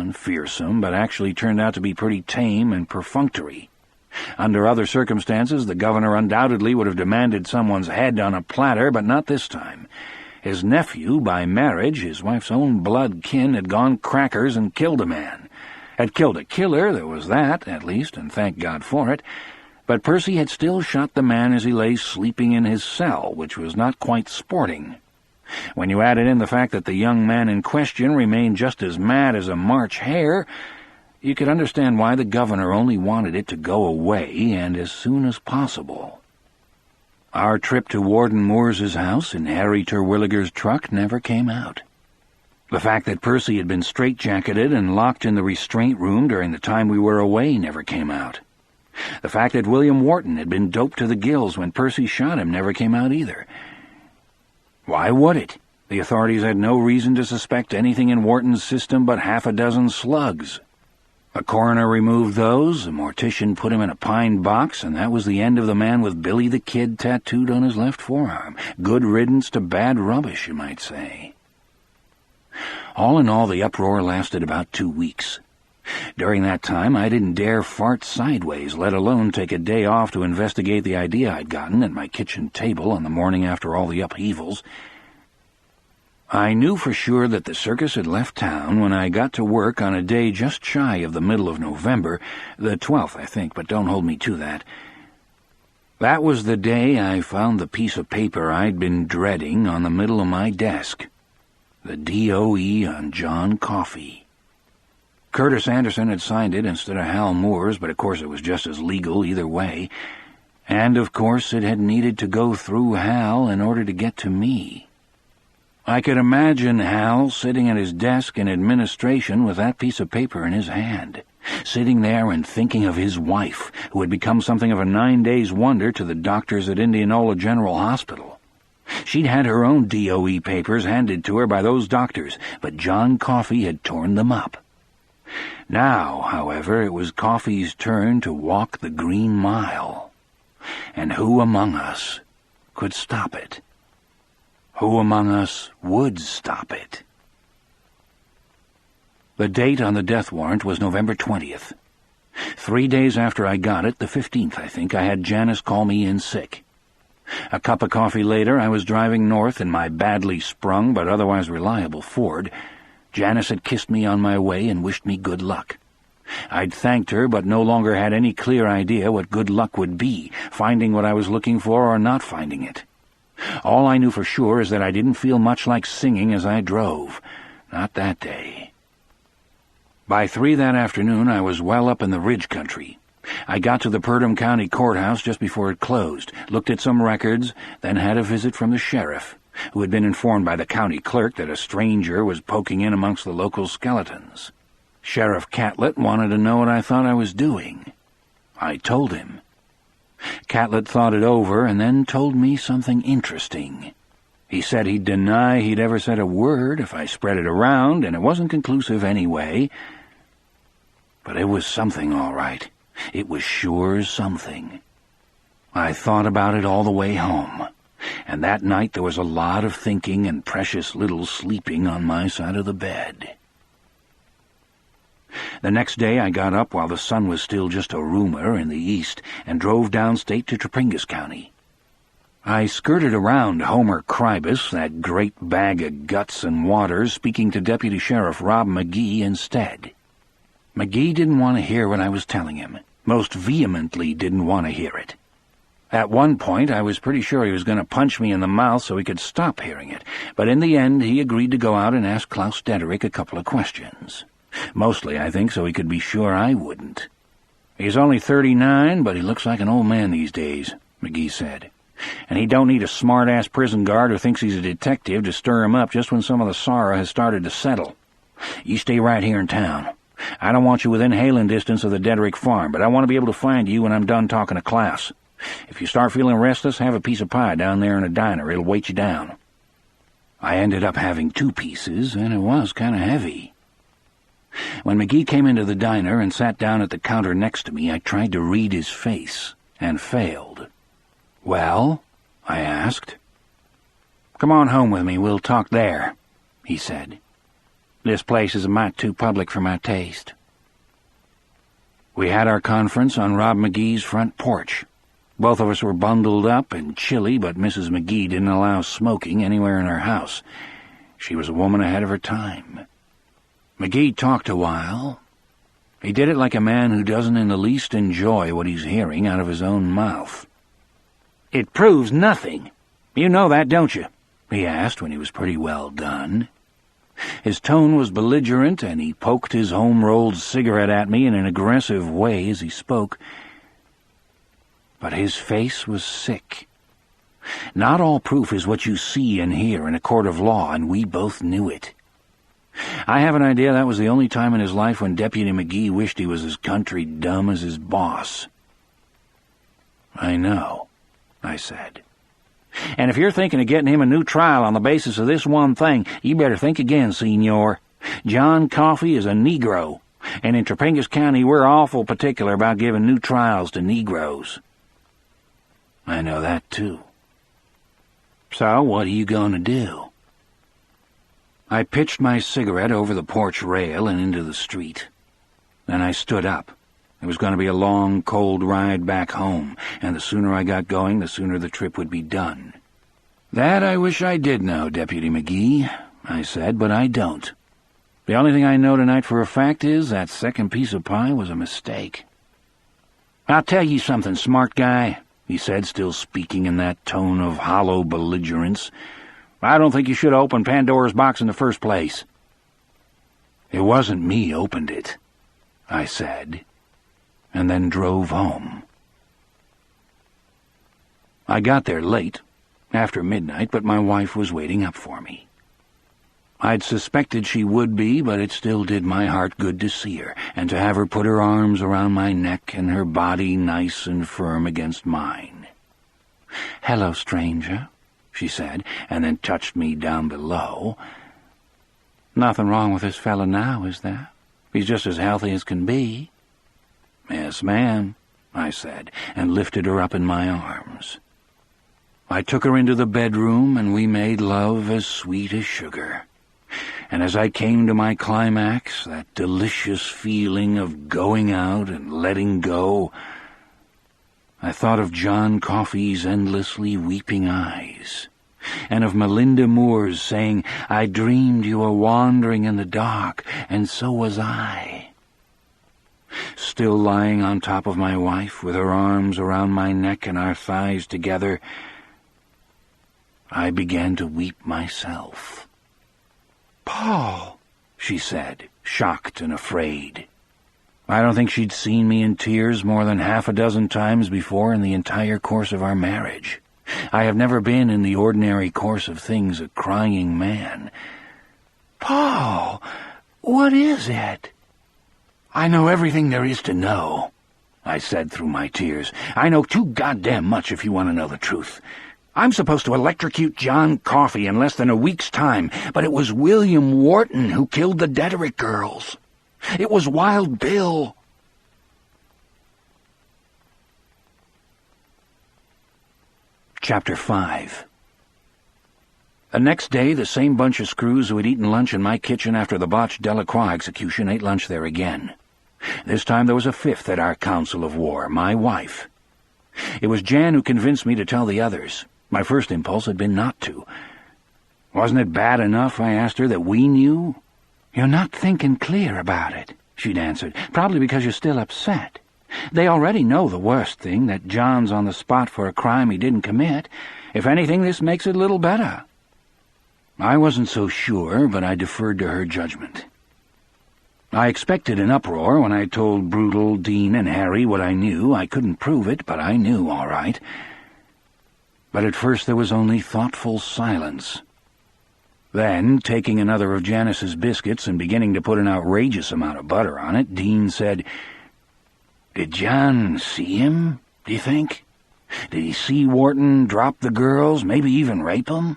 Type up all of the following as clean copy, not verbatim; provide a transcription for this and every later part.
and fearsome, but actually turned out to be pretty tame and perfunctory. Under other circumstances, the governor undoubtedly would have demanded someone's head on a platter, but not this time. His nephew, by marriage, his wife's own blood kin, had gone crackers and killed a man. Had killed a killer, there was that, at least, and thank God for it. But Percy had still shot the man as he lay sleeping in his cell, which was not quite sporting. When you added in the fact that the young man in question remained just as mad as a March hare, you could understand why the governor only wanted it to go away, and as soon as possible. Our trip to Warden Moore's house in Harry Terwilliger's truck never came out. The fact that Percy had been straitjacketed and locked in the restraint room during the time we were away never came out. The fact that William Wharton had been doped to the gills when Percy shot him never came out either. Why would it? The authorities had no reason to suspect anything in Wharton's system but half a dozen slugs. A coroner removed those, a mortician put him in a pine box, and that was the end of the man with Billy the Kid tattooed on his left forearm. Good riddance to bad rubbish, you might say. All in all, the uproar lasted about 2 weeks. During that time, I didn't dare fart sideways, let alone take a day off to investigate the idea I'd gotten at my kitchen table on the morning after all the upheavals. I knew for sure that the circus had left town when I got to work on a day just shy of the middle of November, the 12th, I think, but don't hold me to that. That was the day I found the piece of paper I'd been dreading on the middle of my desk. The DOE on John Coffey. Curtis Anderson had signed it instead of Hal Moore's, but of course it was just as legal either way. And of course it had needed to go through Hal in order to get to me. I could imagine Hal sitting at his desk in administration with that piece of paper in his hand, sitting there and thinking of his wife, who had become something of a 9-days wonder to the doctors at Indianola General Hospital. She'd had her own DOE papers handed to her by those doctors, but John Coffey had torn them up. Now, however, it was Coffey's turn to walk the Green Mile. And who among us could stop it? Who among us would stop it? The date on the death warrant was November 20th. 3 days after I got it, the 15th, I think, I had Janice call me in sick. A cup of coffee later, I was driving north in my badly sprung but otherwise reliable Ford. Janice had kissed me on my way and wished me good luck. I'd thanked her, but no longer had any clear idea what good luck would be, finding what I was looking for or not finding it. All I knew for sure is that I didn't feel much like singing as I drove. Not that day. By 3 that afternoon, I was well up in the Ridge country. I got to the Purdom County Courthouse just before it closed, looked at some records, then had a visit from the sheriff, who had been informed by the county clerk that a stranger was poking in amongst the local skeletons. Sheriff Catlett wanted to know what I thought I was doing. I told him. Catlett thought it over and then told me something interesting. He said he'd deny he'd ever said a word if I spread it around, and it wasn't conclusive anyway. But it was something, all right. It was sure something. I thought about it all the way home, and that night there was a lot of thinking and precious little sleeping on my side of the bed. The next day I got up while the sun was still just a rumor in the east and drove downstate to Topingus County. I skirted around Homer Kribus, that great bag of guts and waters, speaking to Deputy Sheriff Rob McGee instead. McGee didn't want to hear what I was telling him, most vehemently didn't want to hear it. At one point I was pretty sure he was going to punch me in the mouth so he could stop hearing it, but in the end he agreed to go out and ask Klaus Dederick a couple of questions. Mostly, I think, so he could be sure I wouldn't. He's only 39, but he looks like an old man these days, McGee said. And he don't need a smart-ass prison guard who thinks he's a detective to stir him up just when some of the sorrow has started to settle. You stay right here in town. I don't want you within hailing distance of the Dederick farm, but I want to be able to find you when I'm done talking to Klaus. If you start feeling restless, have a piece of pie down there in a diner. It'll weight you down. I ended up having 2 pieces, and it was kind of heavy. When McGee came into the diner and sat down at the counter next to me, I tried to read his face, and failed. "Well?" I asked. "Come on home with me, we'll talk there," he said. This place is a mite too public for my taste. We had our conference on Rob McGee's front porch. Both of us were bundled up and chilly, but Mrs. McGee didn't allow smoking anywhere in her house. She was a woman ahead of her time. McGee talked a while. He did it like a man who doesn't in the least enjoy what he's hearing out of his own mouth. "It proves nothing. You know that, don't you?" he asked when he was pretty well done. His tone was belligerent, and he poked his home-rolled cigarette at me in an aggressive way as he spoke. But his face was sick. Not all proof is what you see and hear in a court of law, and we both knew it. I have an idea that was the only time in his life when Deputy McGee wished he was as country dumb as his boss. "I know," I said. "And if you're thinking of getting him a new trial on the basis of this one thing, you better think again, Senor. John Coffey is a Negro, and in Topanga County we're awful particular about giving new trials to Negroes." "I know that, too." "So what are you going to do?" I pitched my cigarette over the porch rail and into the street. Then I stood up. It was going to be a long, cold ride back home, and the sooner I got going, the sooner the trip would be done. "That I wish I did know, Deputy McGee," I said, "but I don't. The only thing I know tonight for a fact is that second piece of pie was a mistake." "I'll tell you something, smart guy," he said, still speaking in that tone of hollow belligerence. "I don't think you should have opened Pandora's box in the first place." "It wasn't me opened it," I said, and then drove home. I got there late, after midnight, but my wife was waiting up for me. I'd suspected she would be, but it still did my heart good to see her, and to have her put her arms around my neck and her body nice and firm against mine. "Hello, stranger," she said, and then touched me down below. "Nothing wrong with this fella now, is there? He's just as healthy as can be." "Yes, ma'am," I said, and lifted her up in my arms. I took her into the bedroom, and we made love as sweet as sugar. And as I came to my climax, that delicious feeling of going out and letting go, I thought of John Coffey's endlessly weeping eyes, and of Melinda Moore's saying, "I dreamed you were wandering in the dark, and so was I." Still lying on top of my wife, with her arms around my neck and our thighs together, I began to weep myself. "Paul," she said, shocked and afraid. I don't think she'd seen me in tears more than half a dozen times before in the entire course of our marriage. I have never been in the ordinary course of things a crying man. "Paul, what is it?" "I know everything there is to know," I said through my tears. "I know too goddamn much if you want to know the truth. I'm supposed to electrocute John Coffey in less than a week's time, but it was William Wharton who killed the Dederick girls. It was Wild Bill." Chapter 5. The next day, the same bunch of screws who had eaten lunch in my kitchen after the botched Delacroix execution ate lunch there again. This time there was a fifth at our council of war, my wife. It was Jan who convinced me to tell the others. My first impulse had been not to. "Wasn't it bad enough," I asked her, "that we knew?" "You're not thinking clear about it," she'd answered, "probably because you're still upset. They already know the worst thing, that John's on the spot for a crime he didn't commit. If anything, this makes it a little better." I wasn't so sure, but I deferred to her judgment. I expected an uproar when I told Brutal, Dean, and Harry what I knew. I couldn't prove it, but I knew all right. But at first there was only thoughtful silence. Then, taking another of Janice's biscuits and beginning to put an outrageous amount of butter on it, Dean said, "Did John see him, do you think? Did he see Wharton drop the girls, maybe even rape them?"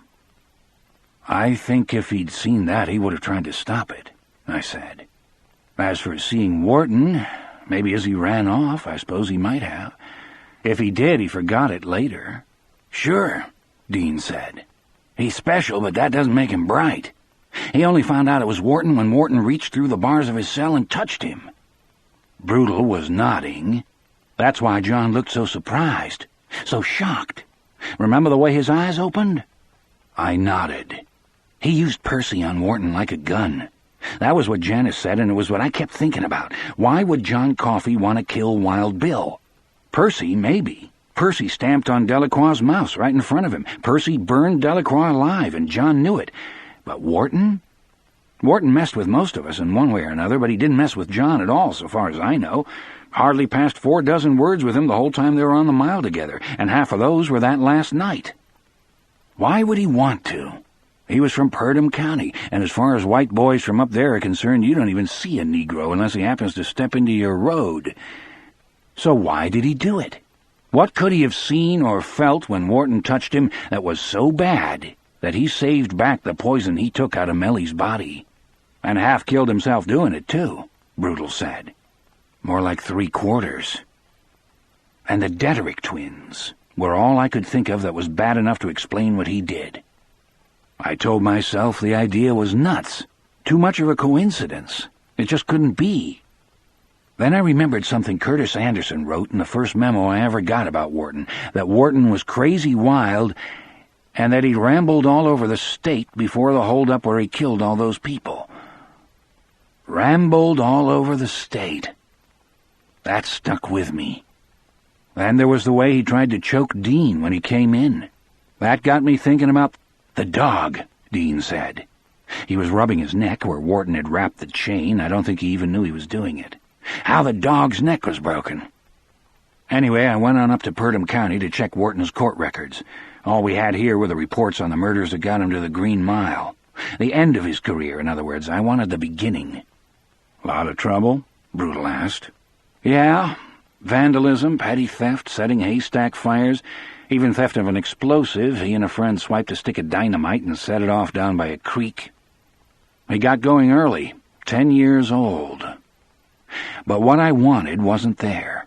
"I think if he'd seen that, he would have tried to stop it," I said. "As for seeing Wharton, maybe as he ran off, I suppose he might have. If he did, he forgot it later." "Sure," Dean said. "He's special, but that doesn't make him bright. He only found out it was Wharton when Wharton reached through the bars of his cell and touched him. Brutal was nodding. That's why John looked so surprised, so shocked. Remember the way his eyes opened? I nodded. He used Percy on Wharton like a gun. That was what Janice said, and it was what I kept thinking about. Why would John Coffey want to kill Wild Bill? Percy, maybe. Percy stamped on Delacroix's mouse right in front of him. Percy burned Delacroix alive, and John knew it. But Wharton? Wharton messed with most of us in one way or another, but he didn't mess with John at all, so far as I know. Hardly passed 4 dozen words with him the whole time they were on the mile together, and half of those were that last night. Why would he want to? He was from Purdom County, and as far as white boys from up there are concerned, you don't even see a Negro unless he happens to step into your road. So why did he do it? What could he have seen or felt when Wharton touched him that was so bad that he saved back the poison he took out of Mellie's body? And half killed himself doing it, too, Brutal said. More like 3/4. And the Dederick twins were all I could think of that was bad enough to explain what he did. I told myself the idea was nuts. Too much of a coincidence. It just couldn't be. Then I remembered something Curtis Anderson wrote in the first memo I ever got about Wharton, that Wharton was crazy wild and that he rambled all over the state before the holdup where he killed all those people. Rambled all over the state. That stuck with me. And there was the way he tried to choke Dean when he came in. That got me thinking about the dog, Dean said. He was rubbing his neck where Wharton had wrapped the chain. I don't think he even knew he was doing it. How the dog's neck was broken. Anyway, I went on up to Purdom County to check Wharton's court records. All we had here were the reports on the murders that got him to the Green Mile. The end of his career, in other words. I wanted the beginning. Lot of trouble? Brutal asked. Yeah. Vandalism, petty theft, setting haystack fires, even theft of an explosive. He and a friend swiped a stick of dynamite and set it off down by a creek. He got going early, 10 years old. But what I wanted wasn't there.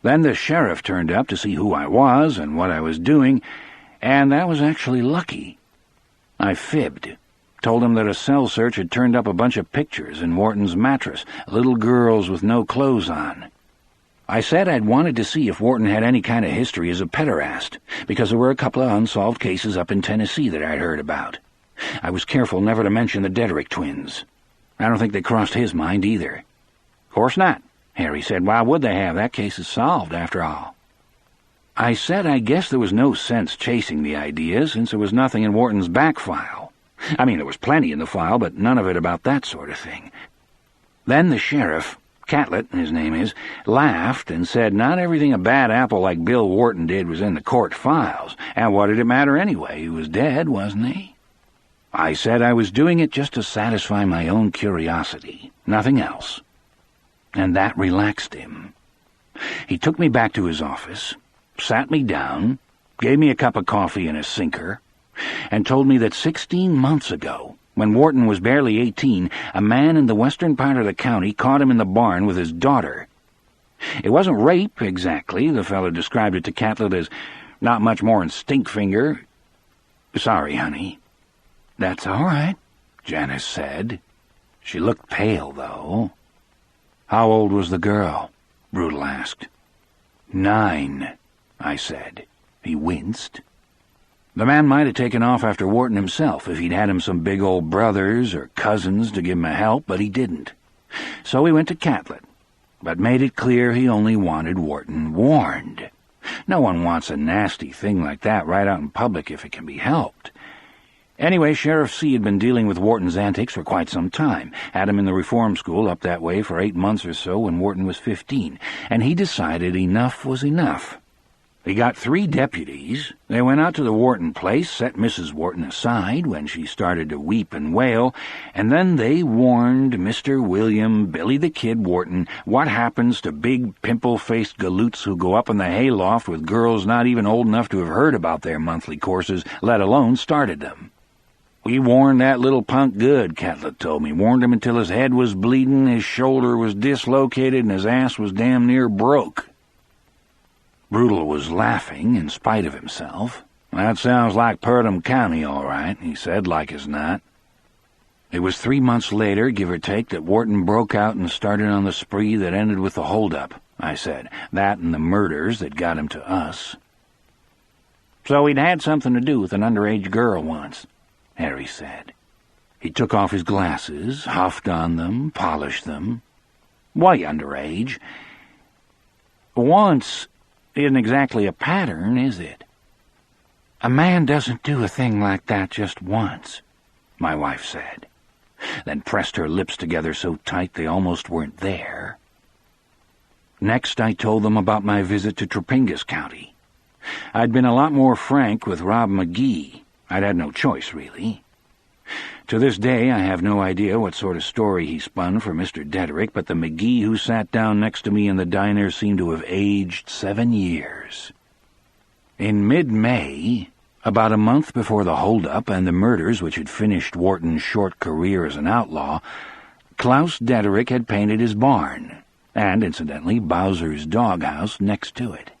Then the sheriff turned up to see who I was and what I was doing, and that was actually lucky. I fibbed. Told him that a cell search had turned up a bunch of pictures in Wharton's mattress, little girls with no clothes on. I said I'd wanted to see if Wharton had any kind of history as a pederast, because there were a couple of unsolved cases up in Tennessee that I'd heard about. I was careful never to mention the Dederick twins. I don't think they crossed his mind either. Of course not, Harry said. Why would they have? That case is solved, after all. I said I guess there was no sense chasing the idea, since there was nothing in Wharton's back file. I mean, there was plenty in the file, but none of it about that sort of thing. Then the sheriff, Catlett, his name is, laughed and said not everything a bad apple like Bill Wharton did was in the court files, and what did it matter anyway? He was dead, wasn't he? I said I was doing it just to satisfy my own curiosity, nothing else. And that relaxed him. He took me back to his office, sat me down, gave me a cup of coffee and a sinker, and told me that 16 months ago, when Wharton was barely 18, a man in the western part of the county caught him in the barn with his daughter. It wasn't rape, exactly. The fellow described it to Catlett as not much more than stinkfinger. Sorry, honey. That's all right, Janice said. She looked pale, though. How old was the girl? Brutal asked. 9, I said. He winced. The man might have taken off after Wharton himself if he'd had him some big old brothers or cousins to give him a help, but he didn't. So he went to Catlett, but made it clear he only wanted Wharton warned. No one wants a nasty thing like that right out in public if it can be helped. Anyway, Sheriff C. had been dealing with Wharton's antics for quite some time, had him in the reform school up that way for 8 months or so when Wharton was 15, and he decided enough was enough. He got 3 deputies. They went out to the Wharton place, set Mrs. Wharton aside when she started to weep and wail, and then they warned Mr. William Billy the Kid Wharton what happens to big pimple-faced galoots who go up in the hayloft with girls not even old enough to have heard about their monthly courses, let alone started them. We warned that little punk good, Catlett told me. Warned him until his head was bleeding, his shoulder was dislocated, and his ass was damn near broke. Brutal was laughing in spite of himself. That sounds like Purdom County, all right, he said, like as not. It was 3 months later, give or take, that Wharton broke out and started on the spree that ended with the holdup, I said. That and the murders that got him to us. So he'd had something to do with an underage girl once, Harry said. He took off his glasses, huffed on them, polished them. Why underage? Once isn't exactly a pattern, is it? A man doesn't do a thing like that just once, my wife said, then pressed her lips together so tight they almost weren't there. Next, I told them about my visit to Topingas County. I'd been a lot more frank with Rob McGee. I'd had no choice, really. To this day, I have no idea what sort of story he spun for Mr. Dedrick, but the McGee who sat down next to me in the diner seemed to have aged 7 years. In mid-May, about a month before the holdup and the murders which had finished Wharton's short career as an outlaw, Klaus Dedrick had painted his barn, and, incidentally, Bowser's doghouse next to it.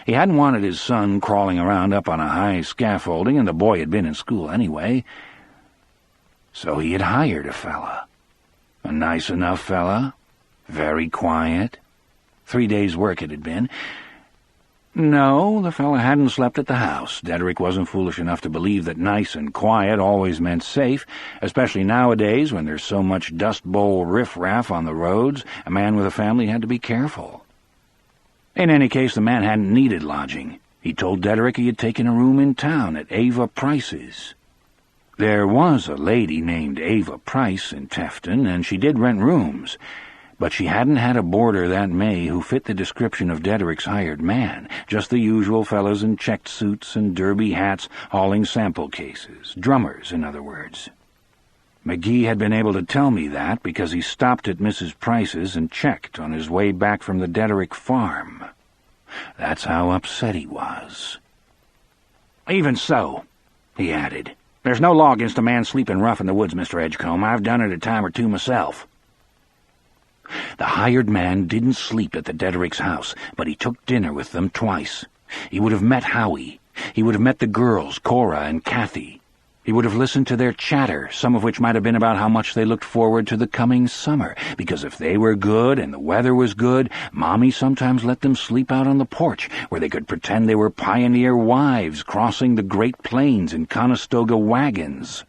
He hadn't wanted his son crawling around up on a high scaffolding, and the boy had been in school anyway, so he had hired a fella. A nice enough fella, very quiet. 3 days' work it had been. No, the fella hadn't slept at the house. Dedrick wasn't foolish enough to believe that nice and quiet always meant safe, especially nowadays when there's so much Dust Bowl riffraff on the roads. A man with a family had to be careful. In any case, the man hadn't needed lodging. He told Dedrick he had taken a room in town at Ava Price's. There was a lady named Ava Price in Tefton, and she did rent rooms, but she hadn't had a boarder that May who fit the description of Dedrick's hired man, just the usual fellows in checked suits and derby hats hauling sample cases, drummers, in other words. McGee had been able to tell me that because he stopped at Mrs. Price's and checked on his way back from the Dedrick farm. That's how upset he was. Even so, he added, there's no law against a man sleeping rough in the woods, Mr. Edgecombe. I've done it a time or two myself. The hired man didn't sleep at the Dedrick's house, but he took dinner with them twice. He would have met Howie. He would have met the girls, Cora and Kathy. He would have listened to their chatter, some of which might have been about how much they looked forward to the coming summer, because if they were good and the weather was good, Mommy sometimes let them sleep out on the porch, where they could pretend they were pioneer wives crossing the Great Plains in Conestoga wagons.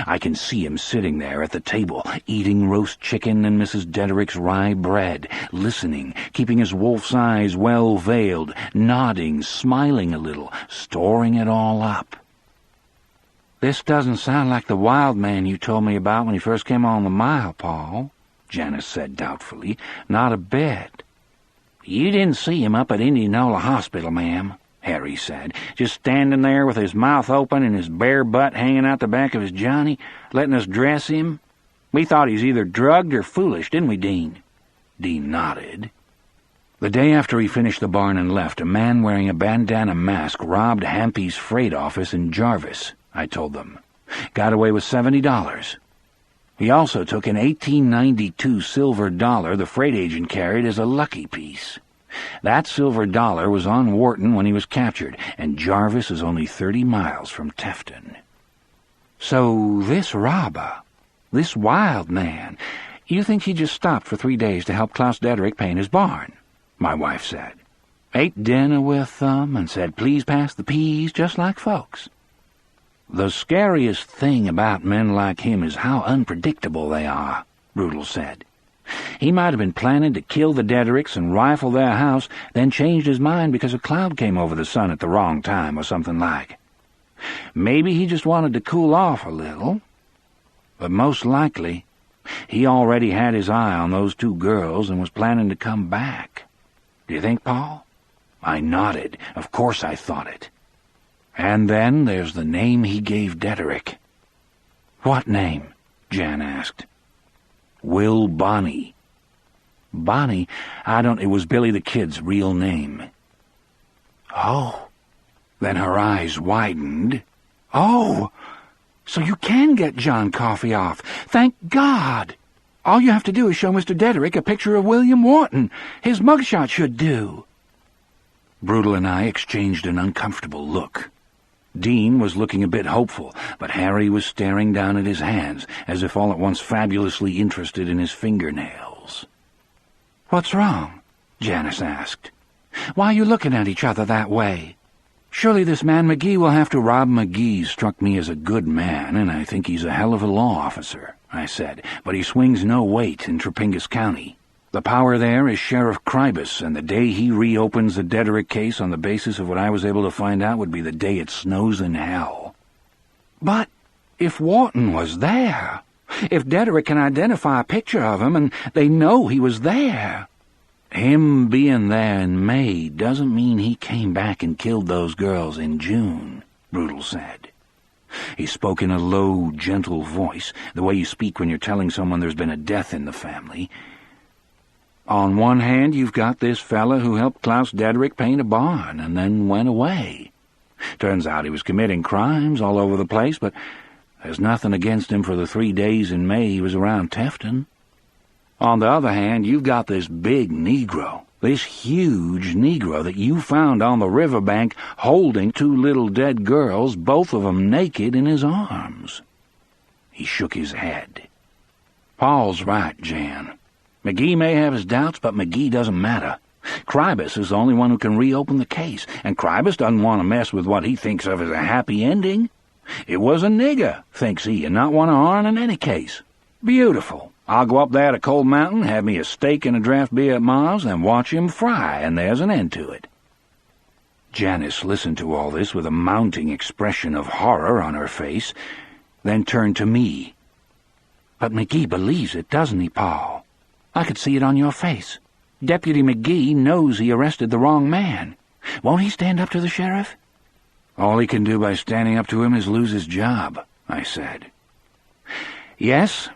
I can see him sitting there at the table, eating roast chicken and Mrs. Dedrick's rye bread, listening, keeping his wolf's eyes well veiled, nodding, smiling a little, storing it all up. This doesn't sound like the wild man you told me about when he first came on the mile, Paul, Janice said doubtfully. Not a bit. You didn't see him up at Indianola Hospital, ma'am, Harry said, just standing there with his mouth open and his bare butt hanging out the back of his Johnny, letting us dress him. We thought he's either drugged or foolish, didn't we, Dean? Dean nodded. The day after he finished the barn and left, a man wearing a bandana mask robbed Hampy's freight office in Jarvis, I told them. Got away with $70. He also took an 1892 silver dollar the freight agent carried as a lucky piece. That silver dollar was on Wharton when he was captured, and Jarvis is only 30 miles from Tefton. So this robber, this wild man, you think he just stopped for 3 days to help Klaus Dedrick paint his barn? My wife said. Ate dinner with them and said, please pass the peas, just like folks. The scariest thing about men like him is how unpredictable they are, Rudel said. He might have been planning to kill the Dedricks and rifle their house, then changed his mind because a cloud came over the sun at the wrong time or something like. Maybe he just wanted to cool off a little, but most likely he already had his eye on those 2 girls and was planning to come back. Do you think, Paul? I nodded. Of course I thought it. And then there's the name he gave Dedrick. What name? Jan asked. Will Bonney. Bonney? It was Billy the Kid's real name. Oh. Then her eyes widened. Oh, so you can get John Coffey off. Thank God. All you have to do is show Mr. Dedrick a picture of William Wharton. His mugshot should do. Brutal and I exchanged an uncomfortable look. Dean was looking a bit hopeful, but Harry was staring down at his hands, as if all at once fabulously interested in his fingernails. "What's wrong?" Janice asked. "Why are you looking at each other that way? Surely this man McGee will have to—" "Rob McGee struck me as a good man, and I think he's a hell of a law officer," I said, "but he swings no weight in Trepingus County. The power there is Sheriff Krybus, and the day he reopens the Dederick case on the basis of what I was able to find out would be the day it snows in hell." "But if Wharton was there, if Dederick can identify a picture of him and they know he was there—" "Him being there in May doesn't mean he came back and killed those girls in June," Brutal said. He spoke in a low, gentle voice, the way you speak when you're telling someone there's been a death in the family. "On one hand, you've got this fella who helped Klaus Dederick paint a barn and then went away. Turns out he was committing crimes all over the place, but there's nothing against him for the 3 days in May he was around Tefton. On the other hand, you've got this big Negro, this huge Negro that you found on the riverbank holding 2 little dead girls, both of them naked, in his arms." He shook his head. "Paul's right, Jan. McGee may have his doubts, but McGee doesn't matter. Krybus is the only one who can reopen the case, and Krybus doesn't want to mess with what he thinks of as a happy ending. It was a nigger, thinks he, and not one of ourn in any case. Beautiful. I'll go up there to Cold Mountain, have me a steak and a draft beer at Ma's, and watch him fry, and there's an end to it." Janice listened to all this with a mounting expression of horror on her face, then turned to me. "But McGee believes it, doesn't he, Paul? I could see it on your face. Deputy McGee knows he arrested the wrong man. Won't he stand up to the sheriff?" "All he can do by standing up to him is lose his job," I said. "Yes,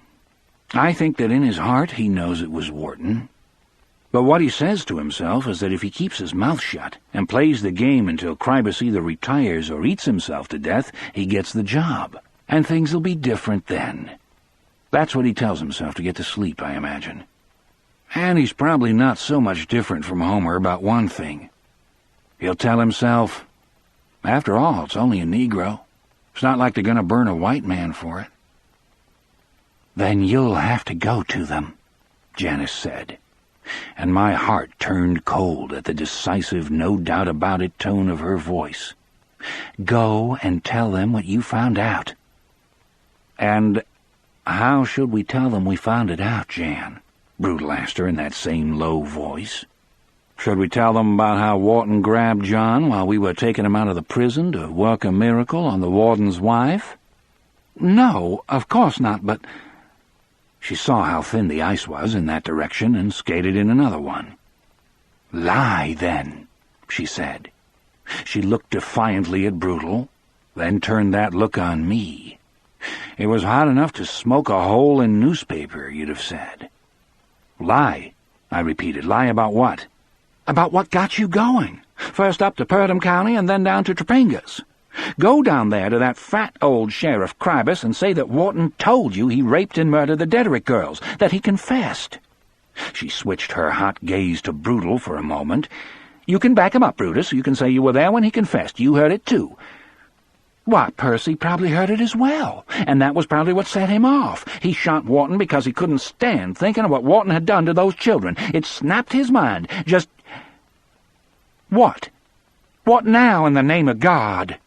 I think that in his heart he knows it was Wharton. But what he says to himself is that if he keeps his mouth shut and plays the game until Krybus either retires or eats himself to death, he gets the job, and things'll be different then. That's what he tells himself to get to sleep, I imagine. And he's probably not so much different from Homer about one thing. He'll tell himself, after all, it's only a Negro. It's not like they're going to burn a white man for it." "Then you'll have to go to them," Janice said, and my heart turned cold at the decisive, no-doubt-about-it tone of her voice. "Go and tell them what you found out." "And how should we tell them we found it out, Jan?" Brutal asked her in that same low voice. "Should we tell them about how Wharton grabbed John while we were taking him out of the prison to work a miracle on the warden's wife?" "No, of course not, but—" She saw how thin the ice was in that direction and skated in another one. "Lie, then," she said. She looked defiantly at Brutal, then turned that look on me. It was hot enough to smoke a hole in newspaper, you'd have said. "Lie," I repeated. "Lie about what?" "About what got you going. First up to Purdom County and then down to Trepingus. Go down there to that fat old Sheriff Krybus and say that Wharton told you he raped and murdered the Dederick girls, that he confessed." She switched her hot gaze to Brutal for a moment. "You can back him up, Brutus. You can say you were there when he confessed. You heard it, too." "Why, Percy probably heard it as well, and that was probably what set him off. He shot Wharton because he couldn't stand thinking of what Wharton had done to those children. It snapped his mind. Just—" "What? What now, in the name of God?"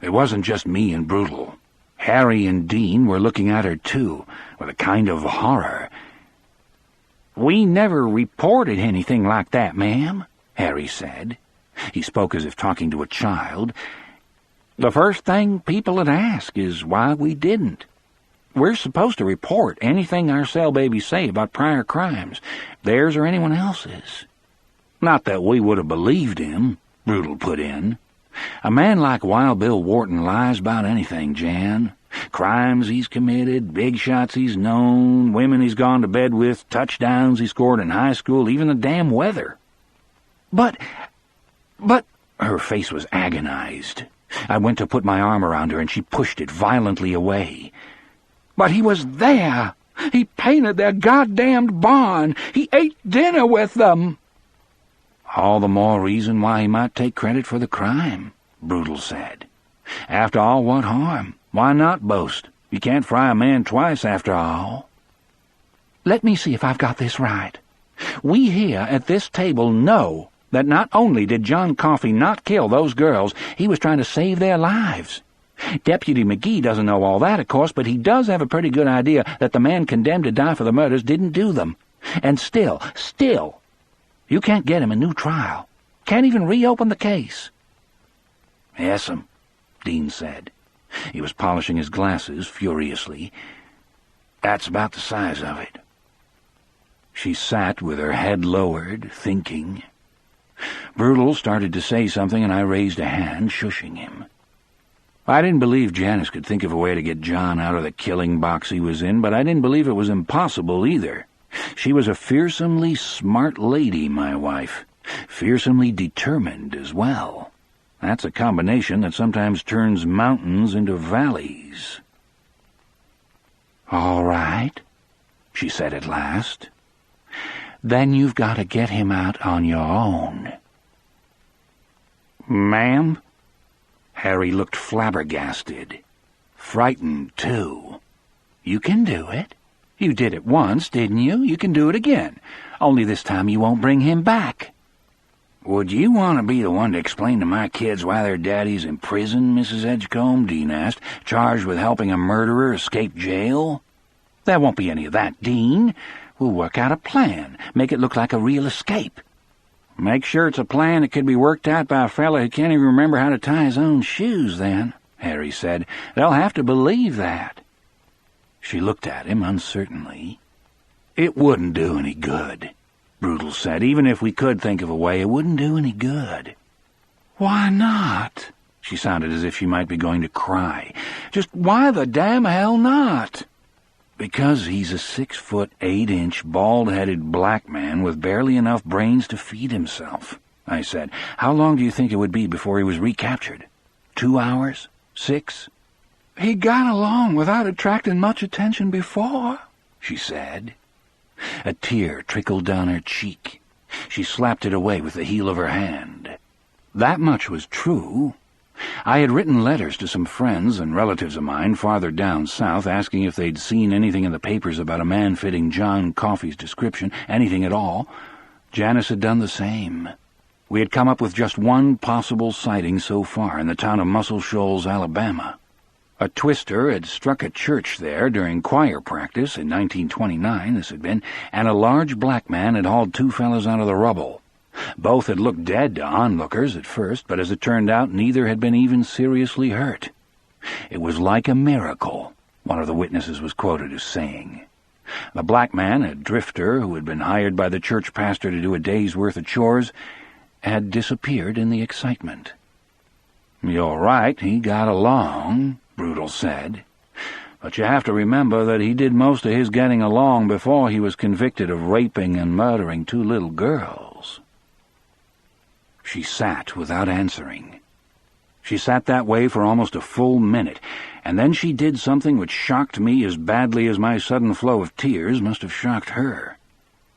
It wasn't just me and Brutal. Harry and Dean were looking at her, too, with a kind of horror. "We never reported anything like that, ma'am," Harry said. He spoke as if talking to a child. "The first thing people would ask is why we didn't. We're supposed to report anything our cell babies say about prior crimes, theirs or anyone else's." "Not that we would have believed him," Brutal put in. "A man like Wild Bill Wharton lies about anything, Jan. Crimes he's committed, big shots he's known, women he's gone to bed with, touchdowns he scored in high school, even the damn weather." But... Her face was agonized. I went to put my arm around her, and she pushed it violently away. "But he was there. He painted their goddamned barn. He ate dinner with them." "All the more reason why he might take credit for the crime," Brutal said. After all, what harm? Why not boast? You can't fry a man twice, after all. Let me see if I've got this right. We here at this table know that not only did John Coffey not kill those girls, he was trying to save their lives. Deputy McGee doesn't know all that, of course, but he does have a pretty good idea that the man condemned to die for the murders didn't do them. And still, you can't get him a new trial. Can't even reopen the case. Yes'm, Dean said. He was polishing his glasses furiously. That's about the size of it. She sat with her head lowered, thinking. Brutal started to say something, and I raised a hand, shushing him. I didn't believe Janice could think of a way to get John out of the killing box he was in, but I didn't believe it was impossible either. She was a fearsomely smart lady, my wife. Fearsomely determined as well. That's a combination that sometimes turns mountains into valleys. "All right," she said at last. "Then you've got to get him out on your own." "Ma'am?" Harry looked flabbergasted. Frightened, too. "You can do it. You did it once, didn't you? You can do it again. Only this time you won't bring him back." "Would you want to be the one to explain to my kids why their daddy's in prison, Mrs. Edgecombe?" Dean asked, "charged with helping a murderer escape jail?" "There won't be any of that, Dean. We'll work out a plan, make it look like a real escape." "Make sure it's a plan that could be worked out by a fella who can't even remember how to tie his own shoes, then," Harry said. "They'll have to believe that." She looked at him uncertainly. "It wouldn't do any good," Brutal said. "Even if we could think of a way, it wouldn't do any good." "Why not?" She sounded as if she might be going to cry. "Just why the damn hell not?" "Because he's a 6'8" bald-headed black man with barely enough brains to feed himself," I said. "How long do you think it would be before he was recaptured? 2 hours? 6? "He got along without attracting much attention before," she said. A tear trickled down her cheek. She slapped it away with the heel of her hand. That much was true. I had written letters to some friends and relatives of mine farther down south, asking if they'd seen anything in the papers about a man fitting John Coffey's description, anything at all. Janice had done the same. We had come up with just one possible sighting so far in the town of Muscle Shoals, Alabama. A twister had struck a church there during choir practice in 1929, this had been, and a large black man had hauled 2 fellows out of the rubble. Both had looked dead to onlookers at first, but as it turned out, neither had been even seriously hurt. "It was like a miracle," one of the witnesses was quoted as saying. The black man, a drifter who had been hired by the church pastor to do a day's worth of chores, had disappeared in the excitement. "You're right, he got along," Brutal said. "But you have to remember that he did most of his getting along before he was convicted of raping and murdering 2 little girls." She sat without answering. She sat that way for almost a full minute, and then she did something which shocked me as badly as my sudden flow of tears must have shocked her.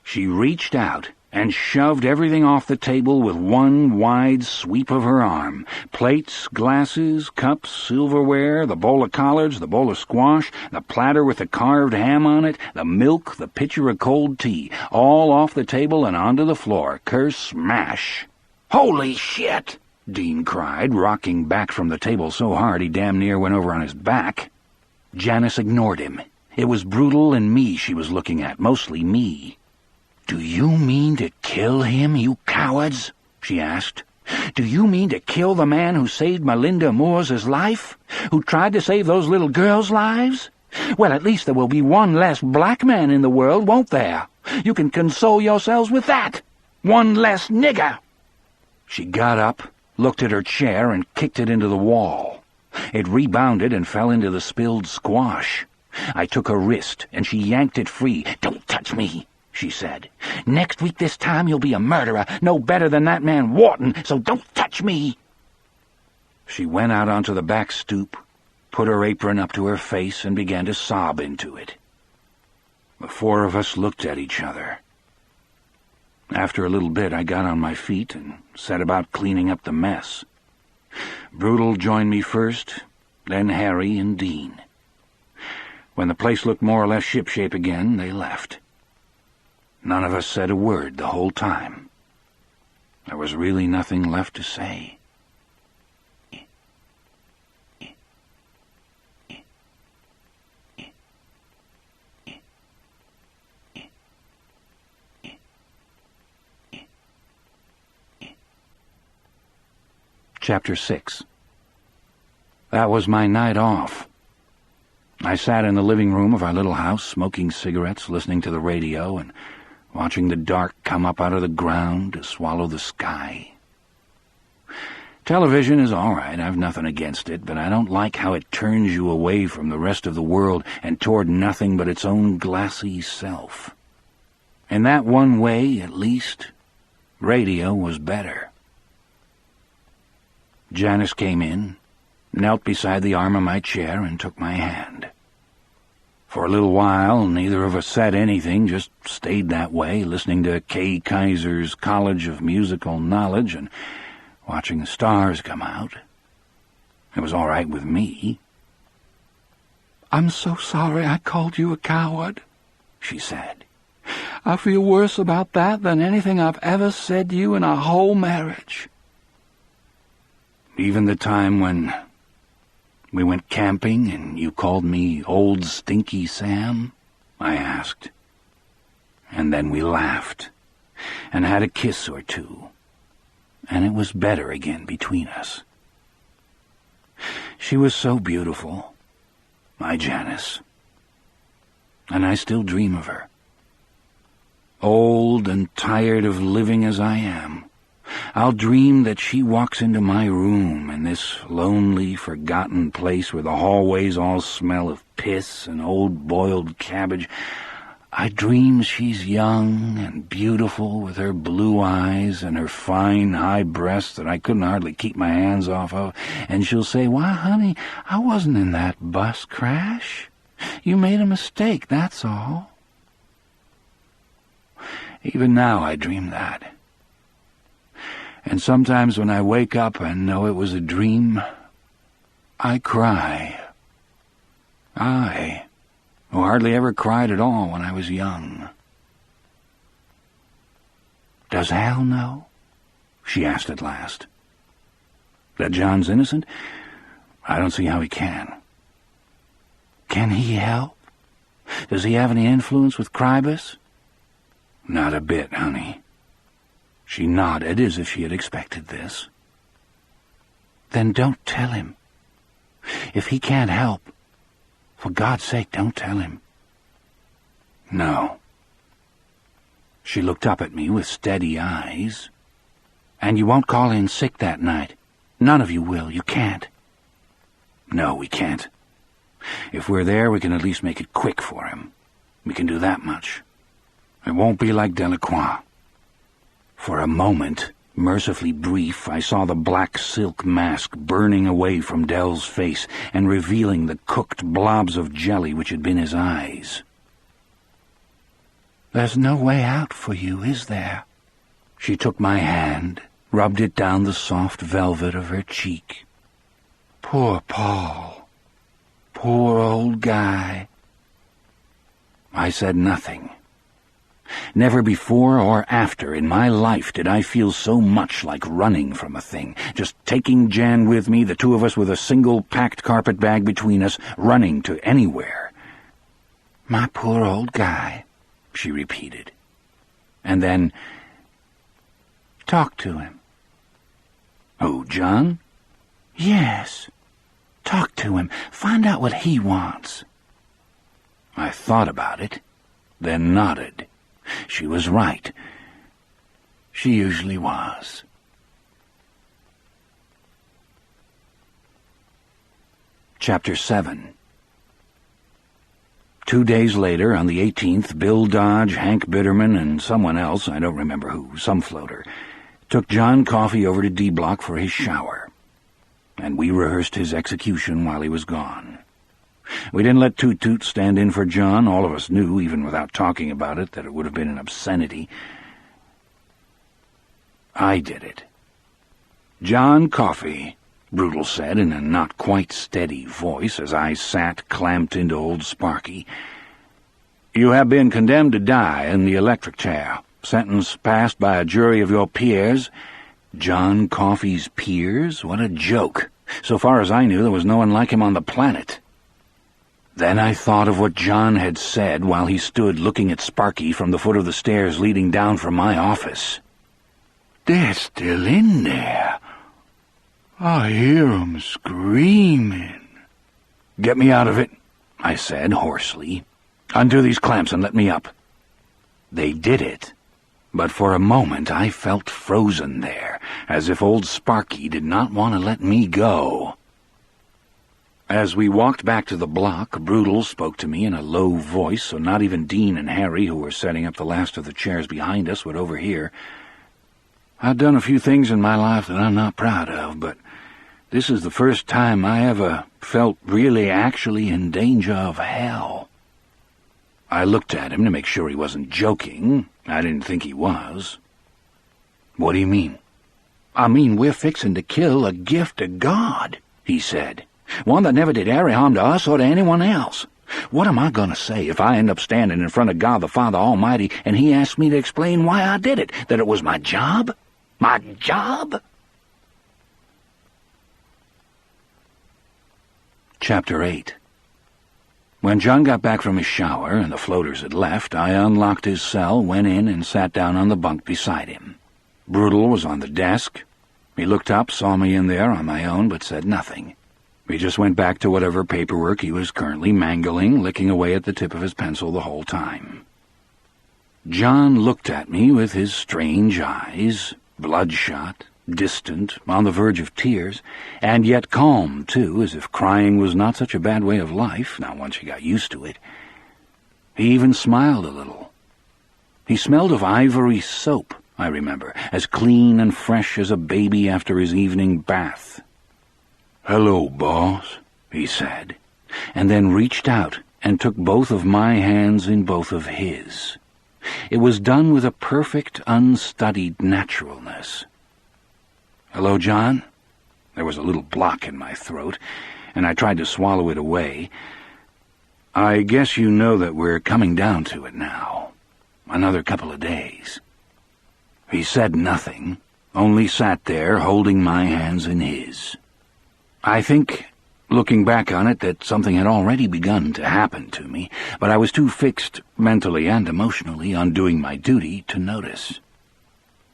She reached out and shoved everything off the table with one wide sweep of her arm. Plates, glasses, cups, silverware, the bowl of collards, the bowl of squash, the platter with the carved ham on it, the milk, the pitcher of cold tea, all off the table and onto the floor, ker-smash. "Holy shit!" Dean cried, rocking back from the table so hard he damn near went over on his back. Janice ignored him. It was Brutal and me she was looking at, mostly me. "Do you mean to kill him, you cowards?" she asked. "Do you mean to kill the man who saved Melinda Moore's life? Who tried to save those little girls' lives? Well, at least there will be one less black man in the world, won't there? You can console yourselves with that. One less nigger." She got up, looked at her chair, and kicked it into the wall. It rebounded and fell into the spilled squash. I took her wrist, and she yanked it free. "Don't touch me," she said. "Next week this time you'll be a murderer, no better than that man Wharton, so don't touch me." She went out onto the back stoop, put her apron up to her face, and began to sob into it. The 4 of us looked at each other. After a little bit, I got on my feet and set about cleaning up the mess. Brutal joined me first, then Harry and Dean. When the place looked more or less shipshape again, they left. None of us said a word the whole time. There was really nothing left to say. Chapter 6. That was my night off. I sat in the living room of our little house, smoking cigarettes, listening to the radio, and watching the dark come up out of the ground to swallow the sky. Television is all right, I've nothing against it, but I don't like how it turns you away from the rest of the world and toward nothing but its own glassy self. In that one way, at least, radio was better. Janice came in, knelt beside the arm of my chair, and took my hand. For a little while, neither of us said anything, just stayed that way, listening to Kay Kaiser's College of Musical Knowledge and watching the stars come out. It was all right with me. "I'm so sorry I called you a coward," she said. "I feel worse about that than anything I've ever said to you in our whole marriage." Even the time when we went camping and you called me Old Stinky Sam? I asked. And then we laughed and had a kiss or two, and it was better again between us. She was so beautiful, my Janice, and I still dream of her. Old and tired of living as I am, I'll dream that she walks into my room in this lonely, forgotten place where the hallways all smell of piss and old boiled cabbage. I dream she's young and beautiful with her blue eyes and her fine, high breasts that I couldn't hardly keep my hands off of, and she'll say, "Why, honey, I wasn't in that bus crash. You made a mistake, that's all." Even now I dream that. And sometimes when I wake up and know it was a dream, I cry. I, who hardly ever cried at all when I was young. "Does Hal know?" she asked at last. "That John's innocent? I don't see how he can." "Can he help? Does he have any influence with Krybus?" "Not a bit, honey." She nodded as if she had expected this. "Then don't tell him. If he can't help, for God's sake, don't tell him." "No." She looked up at me with steady eyes. "And you won't call in sick that night? None of you will. You can't." "No, we can't. If we're there, we can at least make it quick for him. We can do that much. It won't be like Delacroix." For a moment, mercifully brief, I saw the black silk mask burning away from Dell's face and revealing the cooked blobs of jelly which had been his eyes. "There's no way out for you, is there?" She took my hand, rubbed it down the soft velvet of her cheek. "Poor Paul. Poor old guy." I said nothing. Never before or after in my life did I feel so much like running from a thing, just taking Jan with me, the two of us with a single packed carpet bag between us, running to anywhere. "My poor old guy," she repeated. And then, "Talk to him." "Who, John?" "Yes. Talk to him. Find out what he wants." I thought about it, then nodded. She was right. She usually was. Chapter 7. 2 days later, on the 18th, Bill Dodge, Hank Bitterman, and someone else, I don't remember who, some floater, took John Coffey over to D Block for his shower, and we rehearsed his execution while he was gone. We didn't let Toot Toot stand in for John. All of us knew, even without talking about it, that it would have been an obscenity. I did it. John Coffey Brutal said in a not quite steady voice as I sat clamped into old Sparky. "You have been condemned to die in the electric chair. Sentence passed by a jury of your peers." John Coffey's peers? What a joke. So far as I knew, there was no one like him on the planet. Then I thought of what John had said while he stood looking at Sparky from the foot of the stairs leading down from my office. "They're still in there. I hear 'em screaming." "Get me out of it," I said hoarsely. "Undo these clamps and let me up." They did it, but for a moment I felt frozen there, as if old Sparky did not want to let me go. As we walked back to the block, Brutal spoke to me in a low voice so not even Dean and Harry, who were setting up the last of the chairs behind us, would overhear. "I've done a few things in my life that I'm not proud of, but this is the first time I ever felt really actually in danger of hell." I looked at him to make sure he wasn't joking. I didn't think he was. "What do you mean?" "I mean we're fixing to kill a gift of God," he said. "One that never did any harm to us or to anyone else. What am I going to say if I end up standing in front of God the Father Almighty and he asks me to explain why I did it, that it was my job? My job?" Chapter 8. When John got back from his shower and the floaters had left, I unlocked his cell, went in, and sat down on the bunk beside him. Brutal was on the desk. He looked up, saw me in there on my own, but said nothing. He just went back to whatever paperwork he was currently mangling, licking away at the tip of his pencil the whole time. John looked at me with his strange eyes, bloodshot, distant, on the verge of tears, and yet calm, too, as if crying was not such a bad way of life, not once you got used to it. He even smiled a little. He smelled of ivory soap, I remember, as clean and fresh as a baby after his evening bath. "Hello, boss," he said, and then reached out and took both of my hands in both of his. It was done with a perfect, unstudied naturalness. "Hello, John?" There was a little block in my throat, and I tried to swallow it away. "I guess you know that we're coming down to it now. Another couple of days." He said nothing, only sat there holding my hands in his. I think, looking back on it, that something had already begun to happen to me, but I was too fixed, mentally and emotionally, on doing my duty to notice.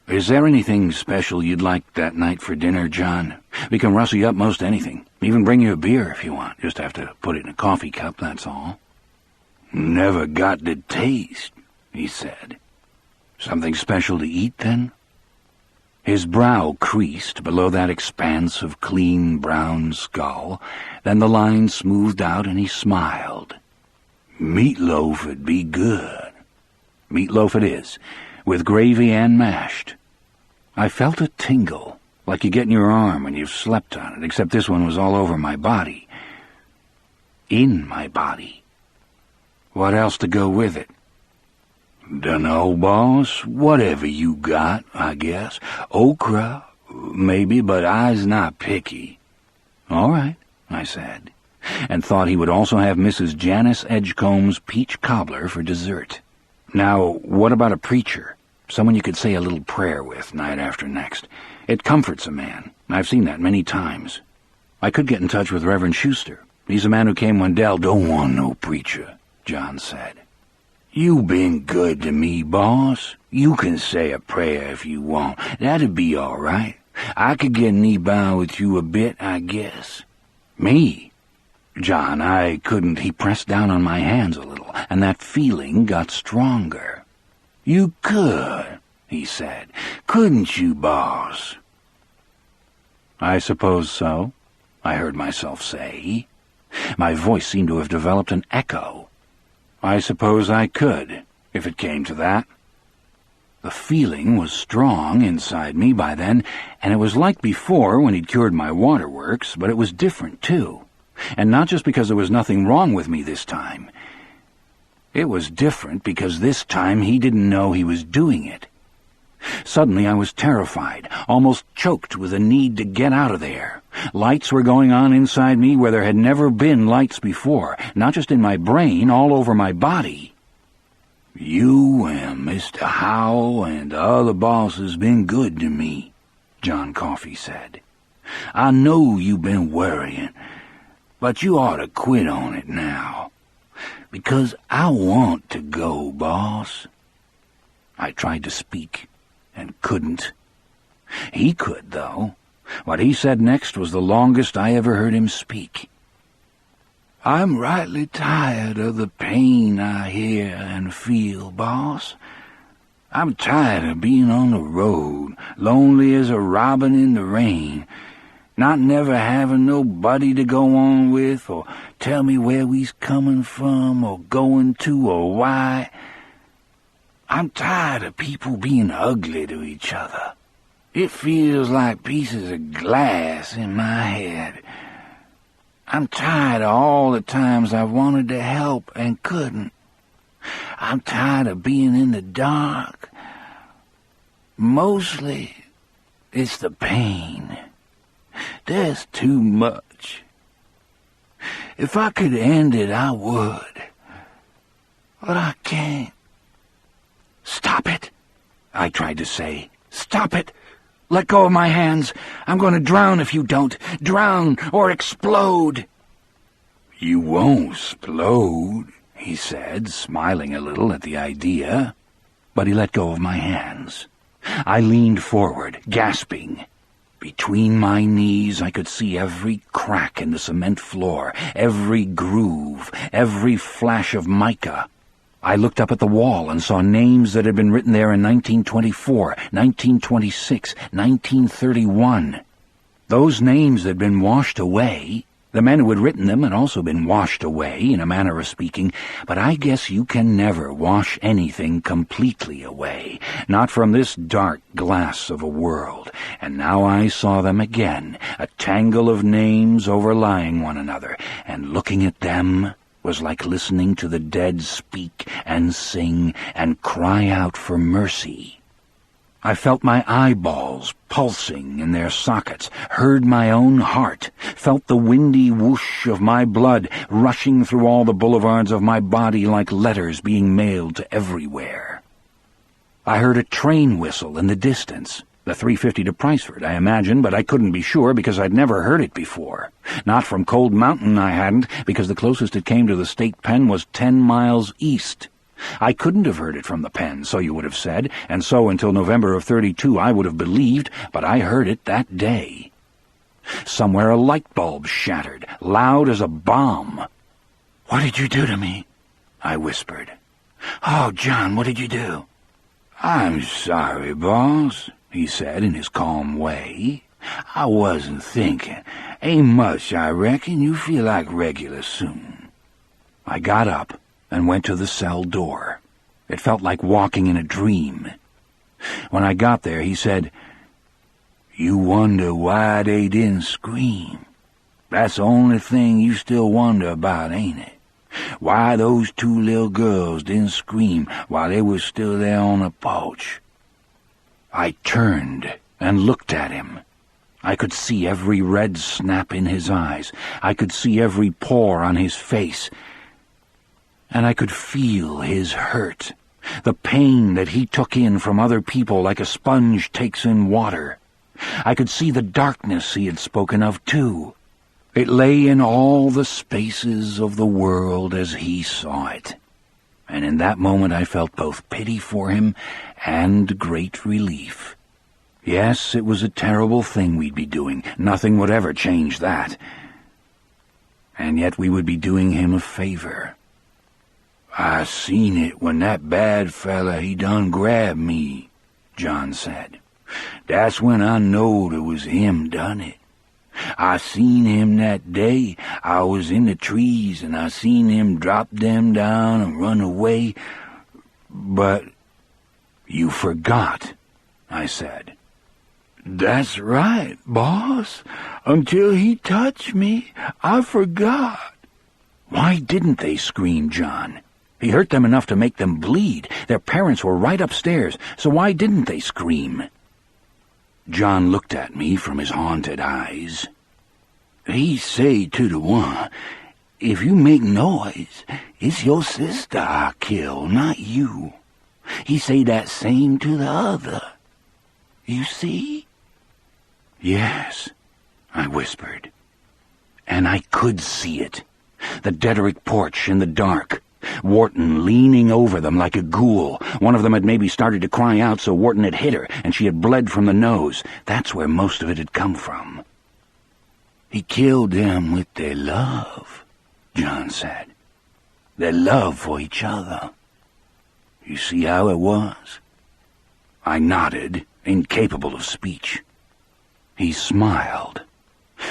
"Is there anything special you'd like that night for dinner, John? We can rustle you up most anything. Even bring you a beer if you want. Just have to put it in a coffee cup, that's all." "Never got the taste," he said. "Something special to eat, then?" His brow creased below that expanse of clean brown skull. Then the lines smoothed out and he smiled. "Meatloaf'd be good." "Meatloaf it is, with gravy and mashed." I felt a tingle, like you get in your arm when you've slept on it, except this one was all over my body. In my body. What else to go with it? "Dunno, boss. Whatever you got, I guess. Okra, maybe, but I's not picky." "All right," I said, and thought he would also have Mrs. Janice Edgecombe's peach cobbler for dessert. Now, what about a preacher? Someone you could say a little prayer with night after next. It comforts a man. I've seen that many times. I could get in touch with Reverend Schuster. He's the man who came when Dell don't want no preacher, John said. "You been good to me, boss. You can say a prayer if you want. That'd be all right. I could get knee-bow with you a bit, I guess." "Me?" "John, I couldn't." He pressed down on my hands a little, and that feeling got stronger. "You could," he said. "Couldn't you, boss?" "I suppose so," I heard myself say. My voice seemed to have developed an echo. "I suppose I could, if it came to that." The feeling was strong inside me by then, and it was like before when he'd cured my waterworks, but it was different, too. And not just because there was nothing wrong with me this time. It was different because this time he didn't know he was doing it. Suddenly I was terrified, almost choked with a need to get out of there. Lights were going on inside me where there had never been lights before, not just in my brain, all over my body. "You and Mr. Howell and the other bosses been good to me," John Coffey said. "I know you've been worrying, but you ought to quit on it now. Because I want to go, boss." I tried to speak and couldn't. He could, though. What he said next was the longest I ever heard him speak. "I'm rightly tired of the pain I hear and feel, boss. I'm tired of being on the road, lonely as a robin in the rain, not never having nobody to go on with or tell me where we's coming from or going to or why. I'm tired of people being ugly to each other. It feels like pieces of glass in my head. I'm tired of all the times I wanted to help and couldn't. I'm tired of being in the dark. Mostly, it's the pain. There's too much. If I could end it, I would. But I can't." "Stop it," I tried to say. "Stop it. Let go of my hands. I'm going to drown if you don't. Drown or explode." "You won't explode," he said, smiling a little at the idea. But he let go of my hands. I leaned forward, gasping. Between my knees I could see every crack in the cement floor, every groove, every flash of mica. I looked up at the wall and saw names that had been written there in 1924, 1926, 1931. Those names had been washed away. The men who had written them had also been washed away, in a manner of speaking, but I guess you can never wash anything completely away, not from this dark glass of a world. And now I saw them again, a tangle of names overlying one another, and looking at them was like listening to the dead speak and sing and cry out for mercy. I felt my eyeballs pulsing in their sockets, heard my own heart, felt the windy whoosh of my blood rushing through all the boulevards of my body like letters being mailed to everywhere. I heard a train whistle in the distance. The 3:50 to Priceford, I imagine, but I couldn't be sure because I'd never heard it before. Not from Cold Mountain I hadn't, because the closest it came to the state pen was 10 miles east. I couldn't have heard it from the pen, so you would have said, and so until November of 32 I would have believed, but I heard it that day. Somewhere a light bulb shattered, loud as a bomb. "What did you do to me?" I whispered. "Oh, John, what did you do?" "I'm sorry, boss," he said in his calm way. "I wasn't thinking. Ain't much, I reckon. You feel like regular soon." I got up and went to the cell door. It felt like walking in a dream. When I got there, he said, "You wonder why they didn't scream. That's the only thing you still wonder about, ain't it? Why those 2 little girls didn't scream while they were still there on the porch." I turned and looked at him. I could see every red snap in his eyes. I could see every pore on his face. And I could feel his hurt, the pain that he took in from other people like a sponge takes in water. I could see the darkness he had spoken of, too. It lay in all the spaces of the world as he saw it. And in that moment I felt both pity for him and great relief. Yes, it was a terrible thing we'd be doing. Nothing would ever change that. And yet we would be doing him a favor. "I seen it when that bad fella he done grabbed me," John said. "That's when I knowed it was him done it. I seen him that day. I was in the trees, and I seen him drop them down and run away. But—" "You forgot," I said. "That's right, boss. Until he touched me, I forgot." "Why didn't they scream, John? He hurt them enough to make them bleed. Their parents were right upstairs, so why didn't they scream?" John looked at me from his haunted eyes. He say to the one, if you make noise, it's your sister I kill, not you. He say that same to the other. You see? Yes, I whispered. And I could see it. The Dederick porch in the dark. Wharton leaning over them like a ghoul. One of them had maybe started to cry out, so Wharton had hit her, and she had bled from the nose. That's where most of it had come from. He killed them with their love, John said. Their love for each other. You see how it was? I nodded, incapable of speech. He smiled.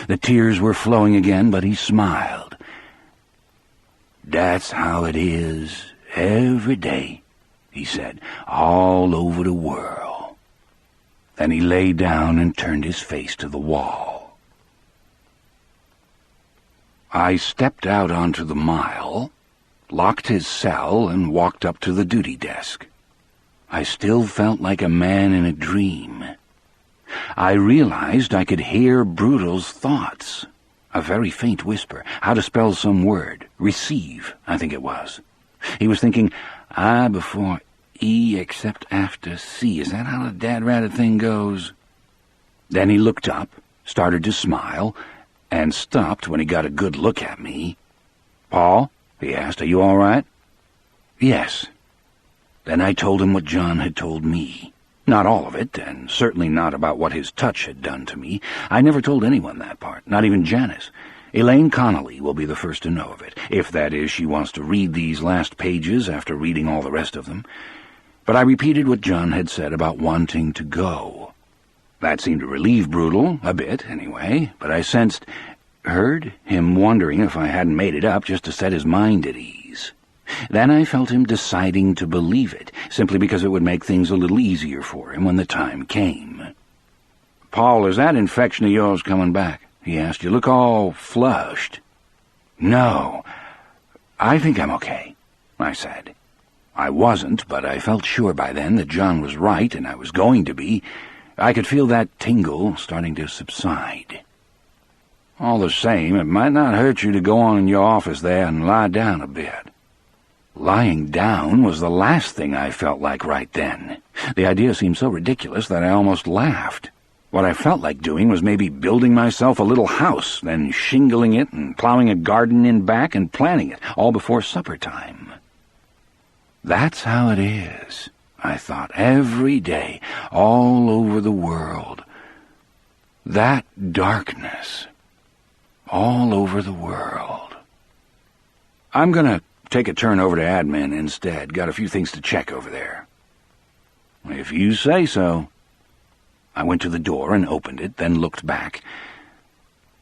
The tears were flowing again, but he smiled. That's how it is every day, he said, all over the world. Then he lay down and turned his face to the wall. I stepped out onto the mile, locked his cell, and walked up to the duty desk. I still felt like a man in a dream. I realized I could hear Brutal's thoughts. A very faint whisper, how to spell some word. Receive, I think it was. He was thinking, I before E except after C. Is that how the dad-ratted thing goes? Then he looked up, started to smile, and stopped when he got a good look at me. Paul, he asked, are you all right? Yes. Then I told him what John had told me. Not all of it, and certainly not about what his touch had done to me. I never told anyone that part, not even Janice. Elaine Connolly will be the first to know of it, if that is she wants to read these last pages after reading all the rest of them. But I repeated what John had said about wanting to go. That seemed to relieve Brutal, a bit, anyway, but I heard him wondering if I hadn't made it up just to set his mind at ease. Then I felt him deciding to believe it, simply because it would make things a little easier for him when the time came. Paul, is that infection of yours coming back? He asked. You look all flushed. No, I think I'm okay, I said. I wasn't, but I felt sure by then that John was right, and I was going to be. I could feel that tingle starting to subside. All the same, it might not hurt you to go on in your office there and lie down a bit. Lying down was the last thing I felt like right then. The idea seemed so ridiculous that I almost laughed. What I felt like doing was maybe building myself a little house, then shingling it and plowing a garden in back and planting it, all before supper time. That's how it is, I thought, every day, all over the world. That darkness, all over the world. I'm gonna take a turn over to admin instead. Got a few things to check over there. If you say so. I went to the door and opened it, then looked back.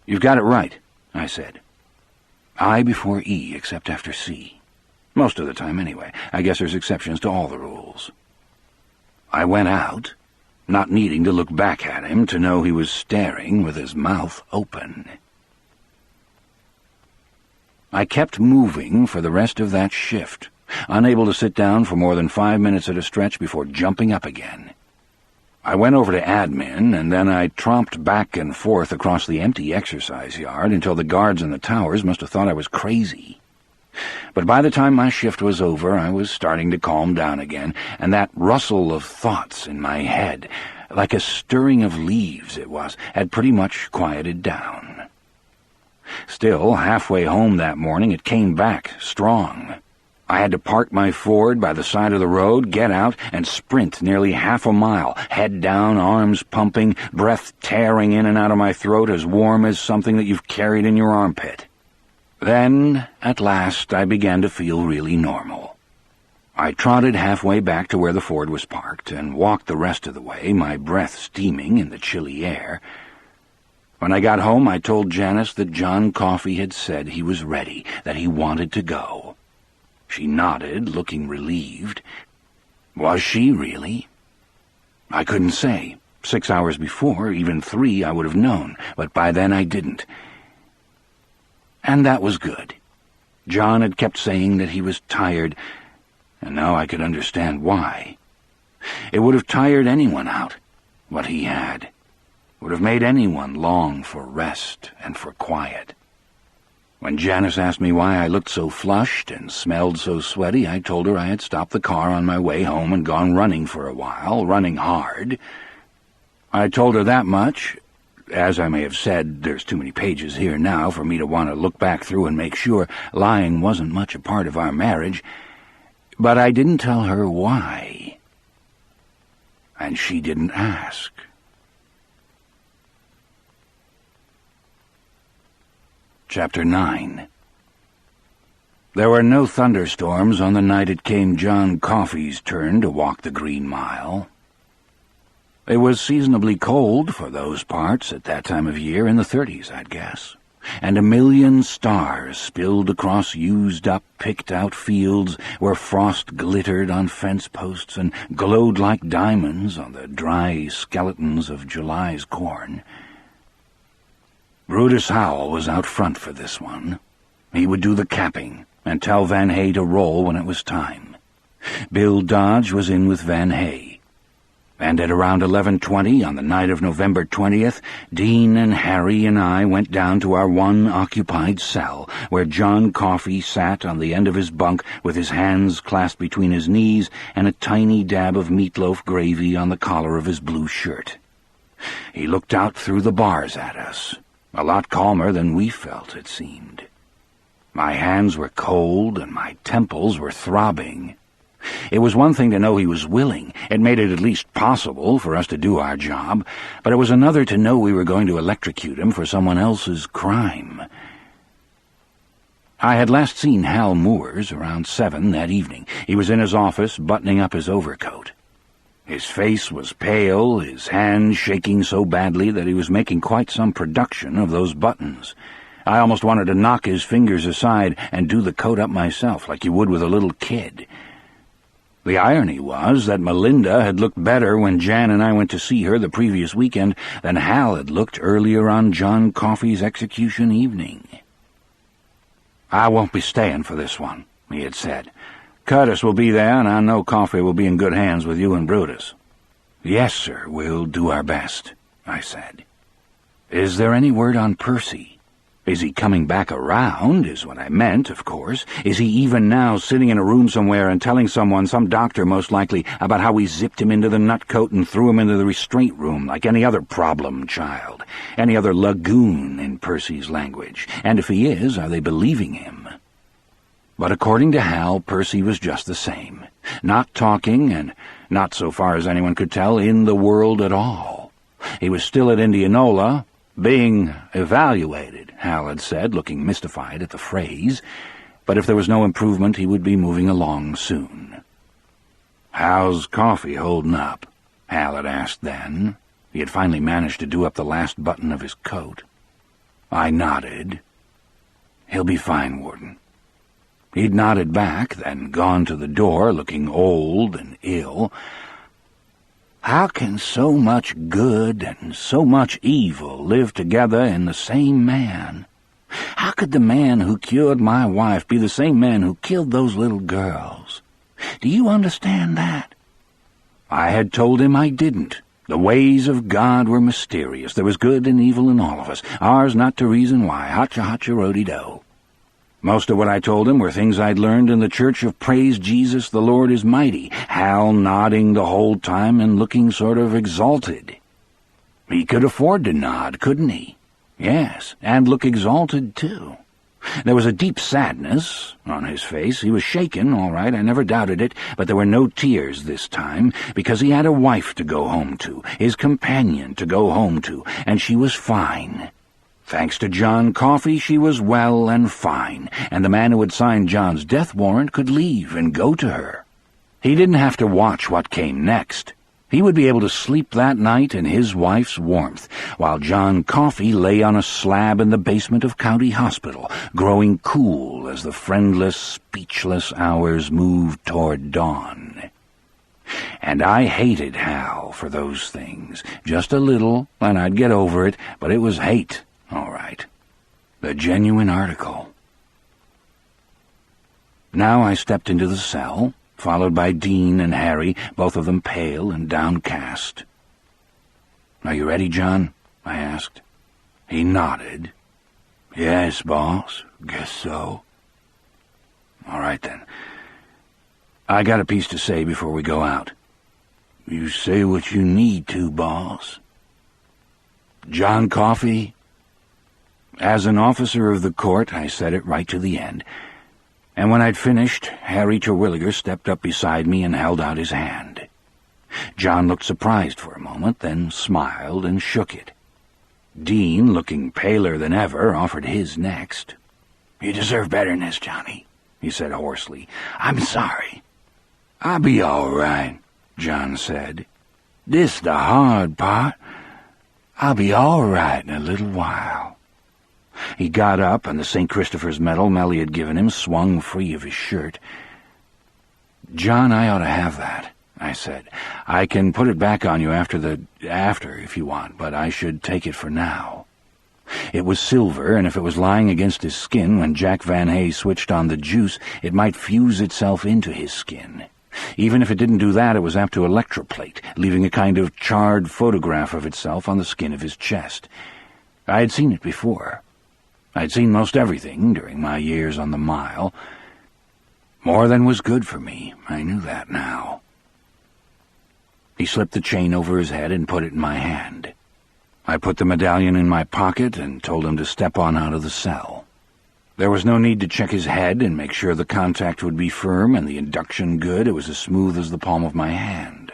You've got it right, I said. I before E except after C. Most of the time, anyway. I guess there's exceptions to all the rules. I went out, not needing to look back at him to know he was staring with his mouth open. I kept moving for the rest of that shift, unable to sit down for more than 5 minutes at a stretch before jumping up again. I went over to admin, and then I tromped back and forth across the empty exercise yard until the guards in the towers must have thought I was crazy. But by the time my shift was over, I was starting to calm down again, and that rustle of thoughts in my head, like a stirring of leaves it was, had pretty much quieted down. Still, halfway home that morning, it came back strong. I had to park my Ford by the side of the road, get out, and sprint nearly half a mile, head down, arms pumping, breath tearing in and out of my throat as warm as something that you've carried in your armpit. Then, at last, I began to feel really normal. I trotted halfway back to where the Ford was parked and walked the rest of the way, my breath steaming in the chilly air. When I got home, I told Janice that John Coffey had said he was ready, that he wanted to go. She nodded, looking relieved. Was she really? I couldn't say. 6 hours before, even 3, I would have known, but by then I didn't. And that was good. John had kept saying that he was tired, and now I could understand why. It would have tired anyone out, what he had. would have made anyone long for rest and for quiet. When Janice asked me why I looked so flushed and smelled so sweaty, I told her I had stopped the car on my way home and gone running for a while, running hard. I told her that much. As I may have said, there's too many pages here now for me to want to look back through and make sure lying wasn't much a part of our marriage, but I didn't tell her why. And she didn't ask. Chapter 9. There were no thunderstorms on the night it came John Coffey's turn to walk the Green Mile. It was seasonably cold for those parts at that time of year, in the 30s, I'd guess, and a million stars spilled across used-up, picked-out fields where frost glittered on fence posts and glowed like diamonds on the dry skeletons of July's corn. Brutus Howell was out front for this one. He would do the capping and tell Van Hay to roll when it was time. Bill Dodge was in with Van Hay. And at around 11:20 on the night of November 20th, Dean and Harry and I went down to our one occupied cell, where John Coffey sat on the end of his bunk with his hands clasped between his knees and a tiny dab of meatloaf gravy on the collar of his blue shirt. He looked out through the bars at us. A lot calmer than we felt, it seemed. My hands were cold and my temples were throbbing. It was one thing to know he was willing. It made it at least possible for us to do our job, but it was another to know we were going to electrocute him for someone else's crime. I had last seen Hal Moores around 7 that evening. He was in his office, buttoning up his overcoat. His face was pale, his hands shaking so badly that he was making quite some production of those buttons. I almost wanted to knock his fingers aside and do the coat up myself, like you would with a little kid. The irony was that Melinda had looked better when Jan and I went to see her the previous weekend than Hal had looked earlier on John Coffey's execution evening. "I won't be staying for this one," he had said. "Curtis will be there, and I know Coffey will be in good hands with you and Brutus." "Yes, sir, we'll do our best," I said. "Is there any word on Percy? Is he coming back around, is what I meant, of course. Is he even now sitting in a room somewhere and telling someone, some doctor most likely, about how we zipped him into the nutcoat and threw him into the restraint room like any other problem child, any other lagoon in Percy's language? And if he is, are they believing him?" But according to Hal, Percy was just the same, not talking and not, so far as anyone could tell, in the world at all. He was still at Indianola, being evaluated, Hal had said, looking mystified at the phrase, but if there was no improvement, he would be moving along soon. "How's Coffey holding up?" Hal had asked then. He had finally managed to do up the last button of his coat. I nodded. "He'll be fine, Warden." He'd nodded back, then gone to the door, looking old and ill. How can so much good and so much evil live together in the same man? How could the man who cured my wife be the same man who killed those little girls? Do you understand that? I had told him I didn't. The ways of God were mysterious. There was good and evil in all of us, ours not to reason why. Hotcha-hotcha-rody-do. Most of what I told him were things I'd learned in the church of Praise Jesus the Lord is Mighty, Hal nodding the whole time and looking sort of exalted. He could afford to nod, couldn't he? Yes, and look exalted, too. There was a deep sadness on his face. He was shaken, all right, I never doubted it, but there were no tears this time, because he had a wife to go home to, his companion to go home to, and she was fine. Thanks to John Coffey, she was well and fine, and the man who had signed John's death warrant could leave and go to her. He didn't have to watch what came next. He would be able to sleep that night in his wife's warmth, while John Coffey lay on a slab in the basement of County Hospital, growing cool as the friendless, speechless hours moved toward dawn. And I hated Hal for those things. Just a little, and I'd get over it, but it was hate. All right. The genuine article. Now I stepped into the cell, followed by Dean and Harry, both of them pale and downcast. "Are you ready, John?" I asked. He nodded. Yes, boss, guess so. All right, then. I got a piece to say before we go out. You say what you need to, boss. John Coffey? As an officer of the court, I said it right to the end. And when I'd finished, Harry Terwilliger stepped up beside me and held out his hand. John looked surprised for a moment, then smiled and shook it. Dean, looking paler than ever, offered his next. You deserve better than this, Johnny, he said hoarsely. I'm sorry. I'll be all right, John said. This the hard part. I'll be all right in a little while. He got up, and the St. Christopher's medal Melly had given him swung free of his shirt. John, I ought to have that, I said. I can put it back on you after if you want, but I should take it for now. It was silver, and if it was lying against his skin when Jack Van Hay switched on the juice, it might fuse itself into his skin. Even if it didn't do that, it was apt to electroplate, leaving a kind of charred photograph of itself on the skin of his chest. I had seen it before. I'd seen most everything during my years on the mile. More than was good for me, I knew that now. He slipped the chain over his head and put it in my hand. I put the medallion in my pocket and told him to step on out of the cell. There was no need to check his head and make sure the contact would be firm and the induction good. It was as smooth as the palm of my hand.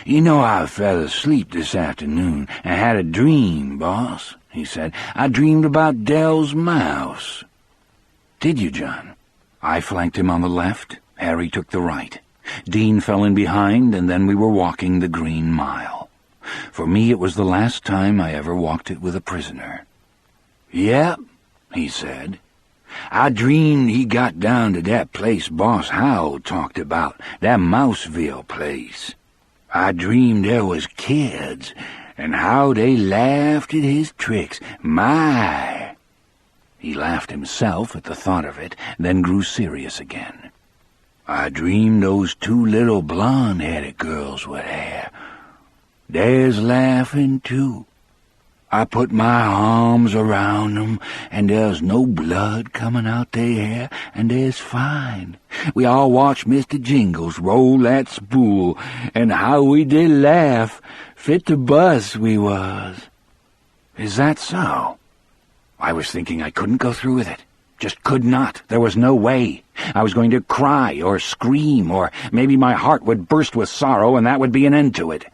You know, I fell asleep this afternoon and had a dream, boss, he said. I dreamed about Dell's mouse. Did you, John? I flanked him on the left. Harry took the right. Dean fell in behind, and then we were walking the Green Mile. For me, it was the last time I ever walked it with a prisoner. Yep, he said. I dreamed he got down to that place Boss Howell talked about, that Mouseville place. I dreamed there was kids, and how they laughed at his tricks. My! He laughed himself at the thought of it, then grew serious again. I dreamed those two little blonde-headed girls were there. There's laughing, too. I put my arms around them, and there's no blood coming out their hair, and there's fine. We all watched Mr. Jingles roll that spool, and how we did laugh. Fit to bust we was. Is that so? I was thinking I couldn't go through with it. Just could not. There was no way. I was going to cry or scream, or maybe my heart would burst with sorrow, and that would be an end to it.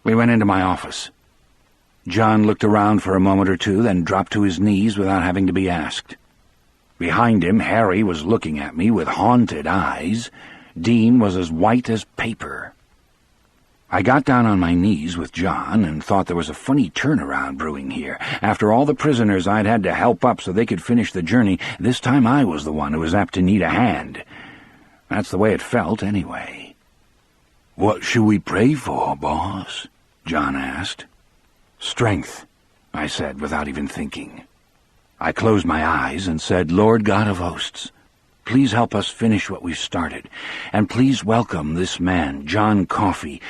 We went into my office. John looked around for a moment or two, then dropped to his knees without having to be asked. Behind him, Harry was looking at me with haunted eyes. Dean was as white as paper. I got down on my knees with John and thought there was a funny turnaround brewing here. After all the prisoners I'd had to help up so they could finish the journey, this time I was the one who was apt to need a hand. That's the way it felt, anyway. What should we pray for, boss? John asked. Strength, I said without even thinking. I closed my eyes and said, Lord God of hosts, please help us finish what we've started, and please welcome this man, John Coffey,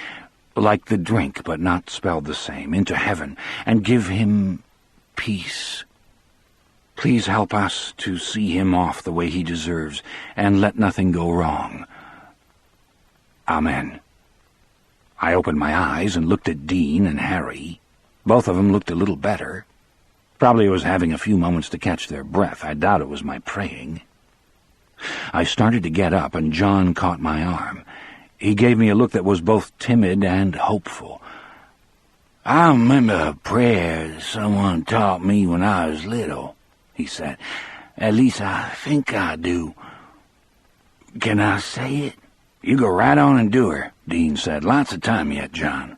like the drink but not spelled the same, into heaven, and give him peace. Please help us to see him off the way he deserves, and let nothing go wrong. Amen. I opened my eyes and looked at Dean and Harry. Both of them looked a little better. Probably I was having a few moments to catch their breath. I doubt it was my praying. I started to get up, and John caught my arm. He gave me a look that was both timid and hopeful. I remember a prayer someone taught me when I was little, he said. At least I think I do. Can I say it? You go right on and do her, Dean said. Lots of time yet, John.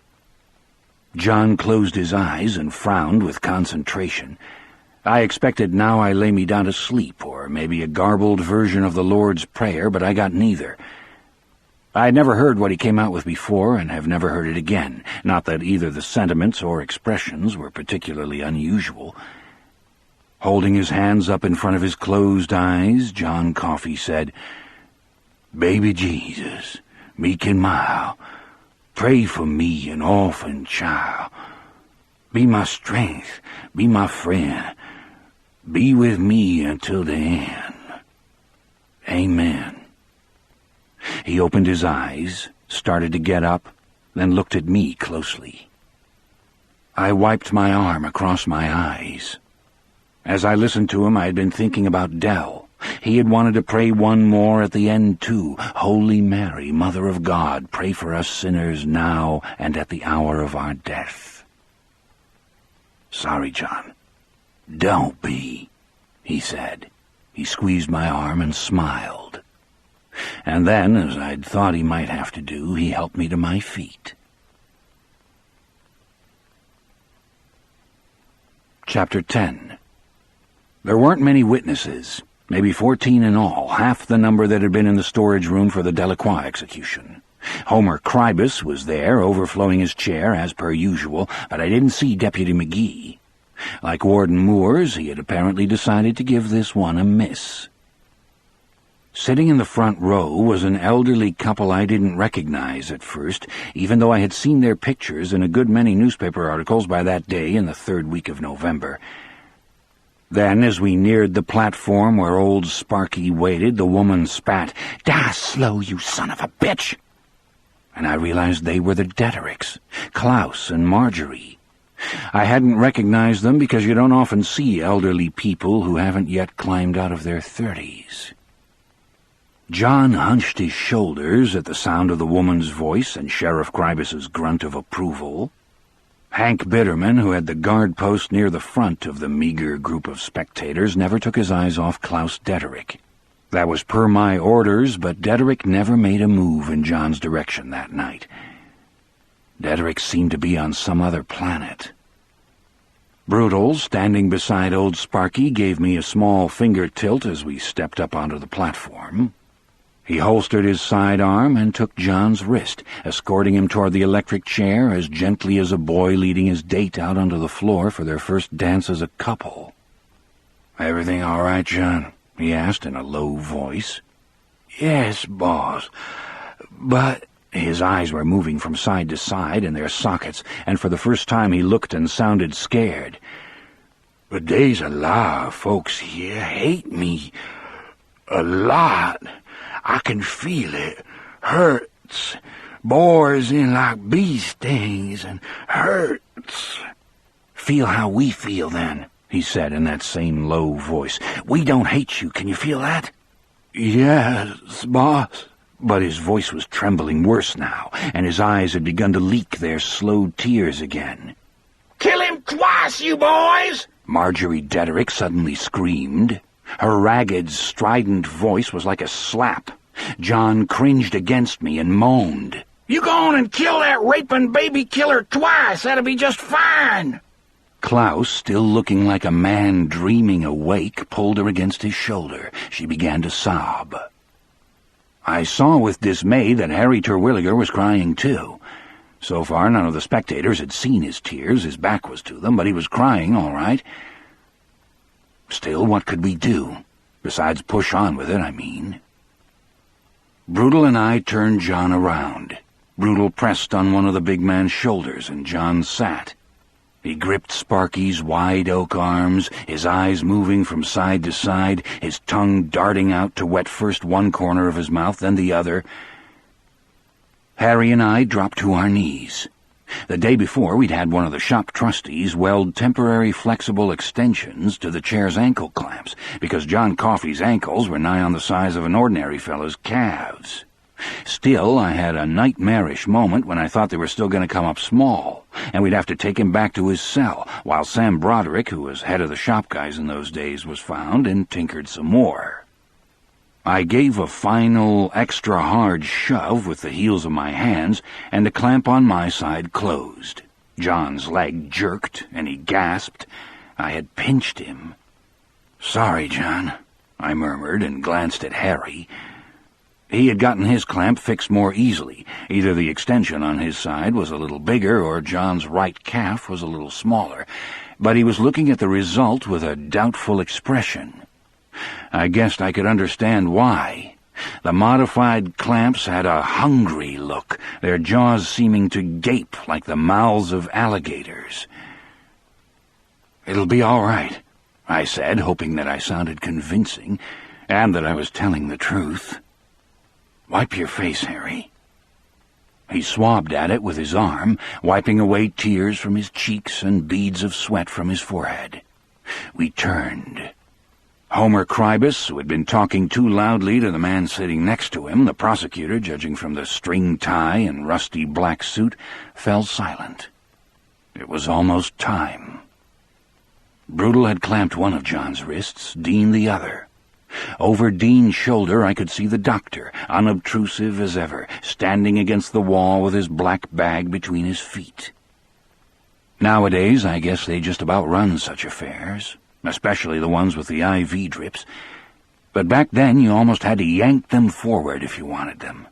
John closed his eyes and frowned with concentration. I expected now I lay me down to sleep, or maybe a garbled version of the Lord's Prayer, but I got neither. I had never heard what he came out with before, and have never heard it again. Not that either the sentiments or expressions were particularly unusual. Holding his hands up in front of his closed eyes, John Coffey said, Baby Jesus, meek and mild, pray for me, an orphan child. Be my strength, be my friend, be with me until the end. Amen. He opened his eyes, started to get up, then looked at me closely. I wiped my arm across my eyes. As I listened to him, I had been thinking about Dell. He had wanted to pray one more at the end, too. Holy Mary, Mother of God, pray for us sinners now and at the hour of our death. Sorry, John. Don't be, he said. He squeezed my arm and smiled. And then, as I'd thought he might have to do, he helped me to my feet. Chapter 10. There weren't many witnesses, maybe 14 in all, half the number that had been in the storage room for the Delacroix execution. Homer Krybus was there, overflowing his chair, as per usual, but I didn't see Deputy McGee. Like Warden Moores, he had apparently decided to give this one a miss. Sitting in the front row was an elderly couple I didn't recognize at first, even though I had seen their pictures in a good many newspaper articles by that day in the third week of November. Then, as we neared the platform where old Sparky waited, the woman spat, "Die slow, you son of a bitch!" And I realized they were the Detericks, Klaus and Marjorie. I hadn't recognized them because you don't often see elderly people who haven't yet climbed out of their 30s. John hunched his shoulders at the sound of the woman's voice and Sheriff Krybus's grunt of approval. Hank Bitterman, who had the guard post near the front of the meager group of spectators, never took his eyes off Klaus Deterick. That was per my orders, but Deterick never made a move in John's direction that night. Deterick seemed to be on some other planet. Brutal, standing beside old Sparky, gave me a small finger tilt as we stepped up onto the platform. He holstered his sidearm and took John's wrist, escorting him toward the electric chair as gently as a boy leading his date out onto the floor for their first dance as a couple. "Everything all right, John?" he asked in a low voice. "Yes, boss, but—" His eyes were moving from side to side in their sockets, and for the first time he looked and sounded scared. "But they's a lot of folks here hate me. A lot. I can feel it. Hurts. Bores in like bee stings and hurts." "Feel how we feel, then," he said in that same low voice. "We don't hate you. Can you feel that?" "Yes, boss." But his voice was trembling worse now, and his eyes had begun to leak their slow tears again. "Kill him twice, you boys!" Marjorie Deterick suddenly screamed. Her ragged, strident voice was like a slap. John cringed against me and moaned. "You go on and kill that raping baby killer twice. That'll be just fine." Klaus, still looking like a man dreaming awake, pulled her against his shoulder. She began to sob. I saw with dismay that Harry Terwilliger was crying too. So far, none of the spectators had seen his tears. His back was to them, but he was crying all right. Still, what could we do? Besides push on with it, I mean. Brutal and I turned John around. Brutal pressed on one of the big man's shoulders, and John sat. He gripped Sparky's wide oak arms, his eyes moving from side to side, his tongue darting out to wet first one corner of his mouth, then the other. Harry and I dropped to our knees. The day before, we'd had one of the shop trustees weld temporary flexible extensions to the chair's ankle clamps, because John Coffey's ankles were nigh on the size of an ordinary fellow's calves. Still, I had a nightmarish moment when I thought they were still going to come up small, and we'd have to take him back to his cell, while Sam Broderick, who was head of the shop guys in those days, was found and tinkered some more. I gave a final, extra-hard shove with the heels of my hands, and the clamp on my side closed. John's leg jerked, and he gasped. I had pinched him. "Sorry, John," I murmured and glanced at Harry. He had gotten his clamp fixed more easily. Either the extension on his side was a little bigger or John's right calf was a little smaller, but he was looking at the result with a doubtful expression. I guessed I could understand why. The modified clamps had a hungry look, their jaws seeming to gape like the mouths of alligators. "It'll be all right," I said, hoping that I sounded convincing and that I was telling the truth. "Wipe your face, Harry." He swabbed at it with his arm, wiping away tears from his cheeks and beads of sweat from his forehead. We turned. Homer Krybus, who had been talking too loudly to the man sitting next to him, the prosecutor, judging from the string tie and rusty black suit, fell silent. It was almost time. Brutal had clamped one of John's wrists, Dean the other. Over Dean's shoulder I could see the doctor, unobtrusive as ever, standing against the wall with his black bag between his feet. Nowadays, I guess they just about run such affairs, especially the ones with the IV drips. But back then you almost had to yank them forward if you wanted them.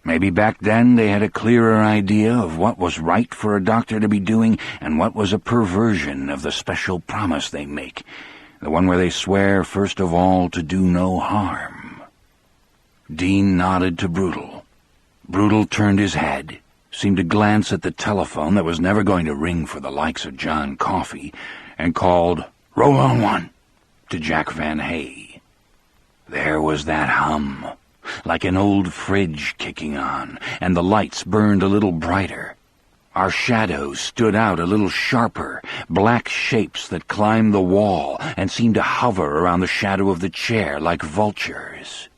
Maybe back then they had a clearer idea of what was right for a doctor to be doing and what was a perversion of the special promise they make, the one where they swear first of all to do no harm. Dean nodded to Brutal. Brutal turned his head, seemed to glance at the telephone that was never going to ring for the likes of John Coffey, and called, "Roll on one," to Jack Van Hay. There was that hum, like an old fridge kicking on, and the lights burned a little brighter. Our shadows stood out a little sharper, black shapes that climbed the wall and seemed to hover around the shadow of the chair like vultures.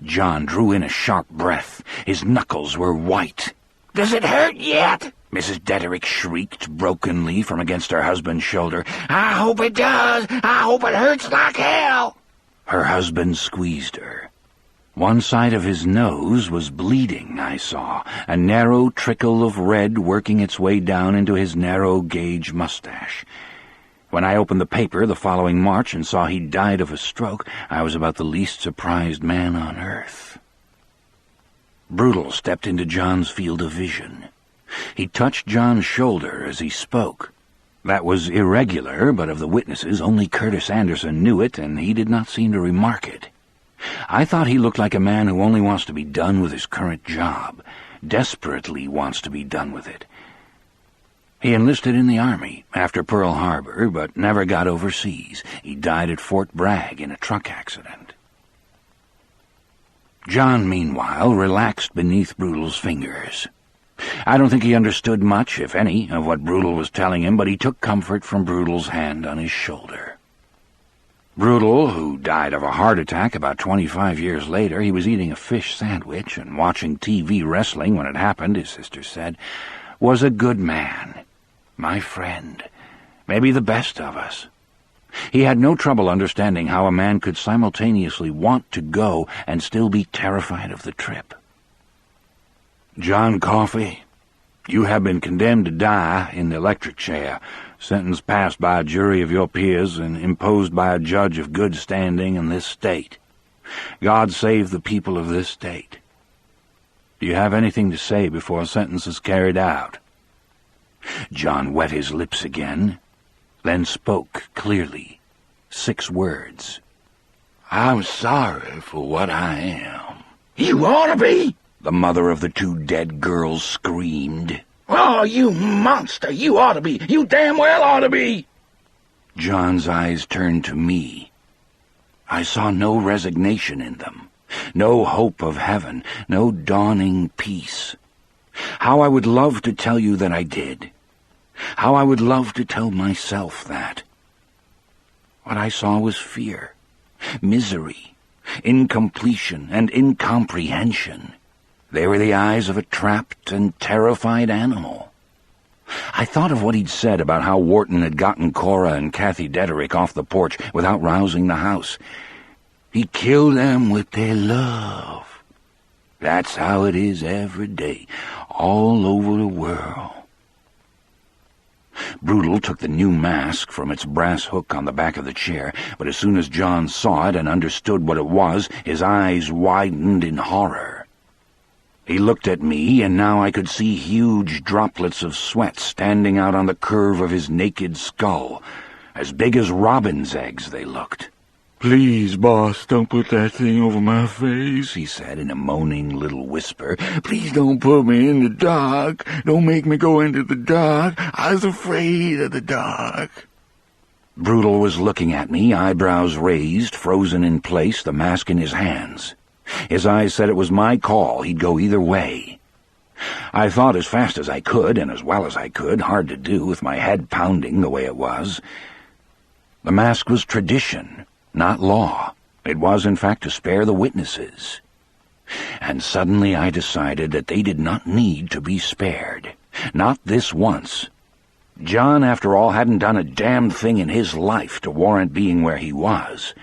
John drew in a sharp breath. His knuckles were white. "Does it hurt yet?" Mrs. Dederick shrieked brokenly from against her husband's shoulder. "I hope it does. I hope it hurts like hell." Her husband squeezed her. One side of his nose was bleeding, I saw, a narrow trickle of red working its way down into his narrow-gauge mustache. When I opened the paper the following March and saw he'd died of a stroke, I was about the least surprised man on earth. Brutal stepped into John's field of vision. He touched John's shoulder as he spoke. That was irregular, but of the witnesses only Curtis Anderson knew it, and he did not seem to remark it. I thought he looked like a man who only wants to be done with his current job, desperately wants to be done with it. He enlisted in the Army after Pearl Harbor, but never got overseas. He died at Fort Bragg in a truck accident. John, meanwhile, relaxed beneath Brutal's fingers. I don't think he understood much, if any, of what Brutal was telling him, but he took comfort from Brutal's hand on his shoulder. Brutal, who died of a heart attack about 25 years later, he was eating a fish sandwich and watching TV wrestling when it happened, his sister said, was a good man. My friend. Maybe the best of us. He had no trouble understanding how a man could simultaneously want to go and still be terrified of the trip. "John Coffey, you have been condemned to die in the electric chair, sentence passed by a jury of your peers and imposed by a judge of good standing in this state. God save the people of this state. Do you have anything to say before sentence is carried out?" John wet his lips again, then spoke clearly. 6 words. "I'm sorry for what I am." "You ought to be!" the mother of the 2 dead girls screamed. "Oh, you monster! You ought to be! You damn well ought to be!" John's eyes turned to me. I saw no resignation in them, no hope of heaven, no dawning peace. How I would love to tell you that I did. How I would love to tell myself that. What I saw was fear, misery, incompletion, and incomprehension. They were the eyes of a trapped and terrified animal. I thought of what he'd said about how Wharton had gotten Cora and Kathy Dederick off the porch without rousing the house. He killed them with their love. That's how it is every day, all over the world. Brutal took the new mask from its brass hook on the back of the chair, but as soon as John saw it and understood what it was, his eyes widened in horror. He looked at me, and now I could see huge droplets of sweat standing out on the curve of his naked skull. As big as robin's eggs they looked. "Please, boss, don't put that thing over my face," he said in a moaning little whisper. "Please don't put me in the dark. Don't make me go into the dark. I was afraid of the dark." Brutal was looking at me, eyebrows raised, frozen in place, the mask in his hands. His eyes said it was my call, he'd go either way. I thought as fast as I could, and as well as I could, hard to do with my head pounding the way it was. The mask was tradition, not law. It was, in fact, to spare the witnesses. And suddenly I decided that they did not need to be spared. Not this once. John, after all, hadn't done a damned thing in his life to warrant being where he was.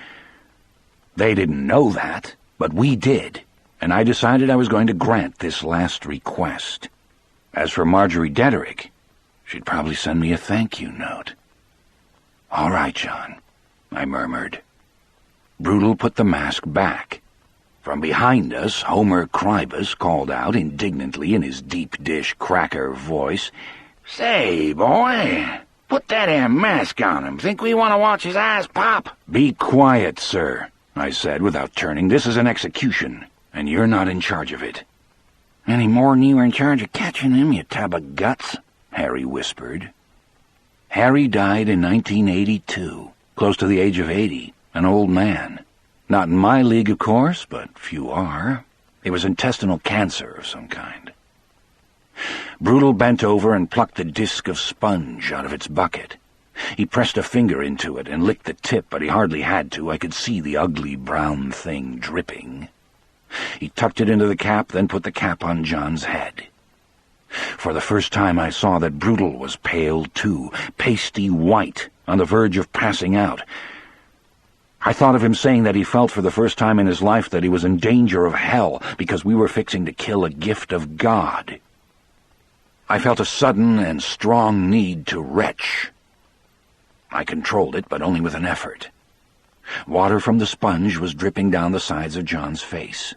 They didn't know that, but we did, and I decided I was going to grant this last request. As for Marjorie Dederick, she'd probably send me a thank-you note. "All right, John," I murmured. Brutal put the mask back. From behind us, Homer Krybus called out indignantly in his deep-dish cracker voice, "Say, boy, put that there mask on him. Think we want to watch his eyes pop?" "Be quiet, sir," I said without turning. "This is an execution, and you're not in charge of it." "Any more than you were in charge of catching him, you tub of guts," Harry whispered. Harry died in 1982, close to the age of 80, an old man. Not in my league, of course, but few are. It was intestinal cancer of some kind. Brutal bent over and plucked a disc of sponge out of its bucket. He pressed a finger into it and licked the tip, but he hardly had to. I could see the ugly brown thing dripping. He tucked it into the cap, then put the cap on John's head. For the first time I saw that Brutal was pale too, pasty white, on the verge of passing out. I thought of him saying that he felt for the first time in his life that he was in danger of hell because we were fixing to kill a gift of God. I felt a sudden and strong need to retch. I controlled it, but only with an effort. Water from the sponge was dripping down the sides of John's face.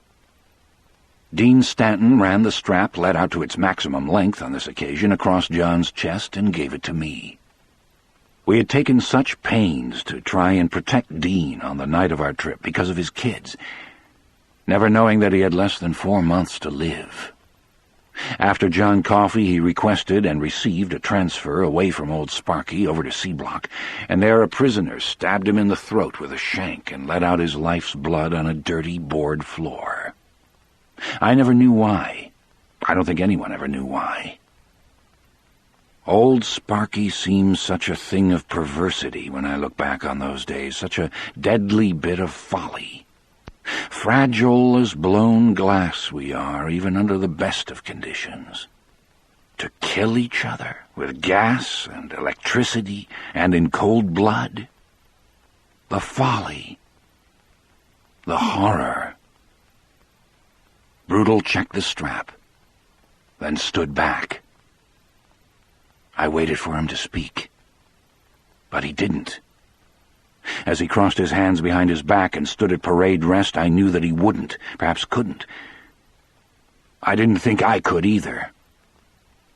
Dean Stanton ran the strap, let out to its maximum length on this occasion, across John's chest and gave it to me. We had taken such pains to try and protect Dean on the night of our trip because of his kids, never knowing that he had less than 4 months to live. After John Coffey, he requested and received a transfer away from Old Sparky over to C-Block, and there a prisoner stabbed him in the throat with a shank and let out his life's blood on a dirty board floor. I never knew why. I don't think anyone ever knew why. Old Sparky seems such a thing of perversity when I look back on those days, such a deadly bit of folly. Fragile as blown glass we are, even under the best of conditions. To kill each other with gas and electricity and in cold blood. The folly. The horror. Brutal checked the strap, then stood back. I waited for him to speak, but he didn't. As he crossed his hands behind his back and stood at parade rest, I knew that he wouldn't, perhaps couldn't. I didn't think I could either.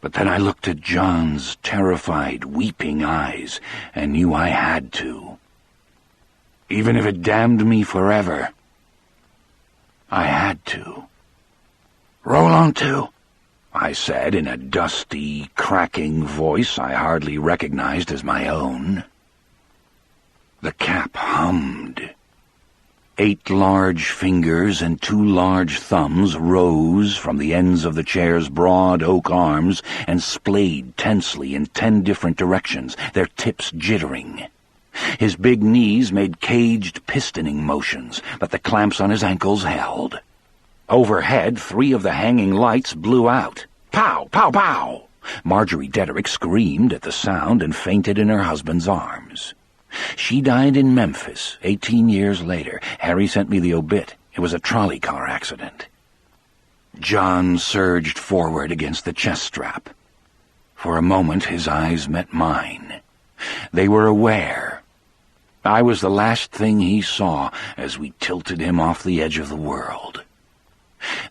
But then I looked at John's terrified, weeping eyes and knew I had to. Even if it damned me forever, I had to. "Roll on to," I said in a dusty, cracking voice I hardly recognized as my own. The cap hummed. 8 large fingers and 2 large thumbs rose from the ends of the chair's broad oak arms and splayed tensely in 10 different directions, their tips jittering. His big knees made caged pistoning motions, but the clamps on his ankles held. Overhead, 3 of the hanging lights blew out. Pow! Pow! Pow! Marjorie Dederick screamed at the sound and fainted in her husband's arms. She died in Memphis 18 years later. Harry sent me the obit. It was a trolley car accident. John surged forward against the chest strap. For a moment his eyes met mine. They were aware. I was the last thing he saw as we tilted him off the edge of the world.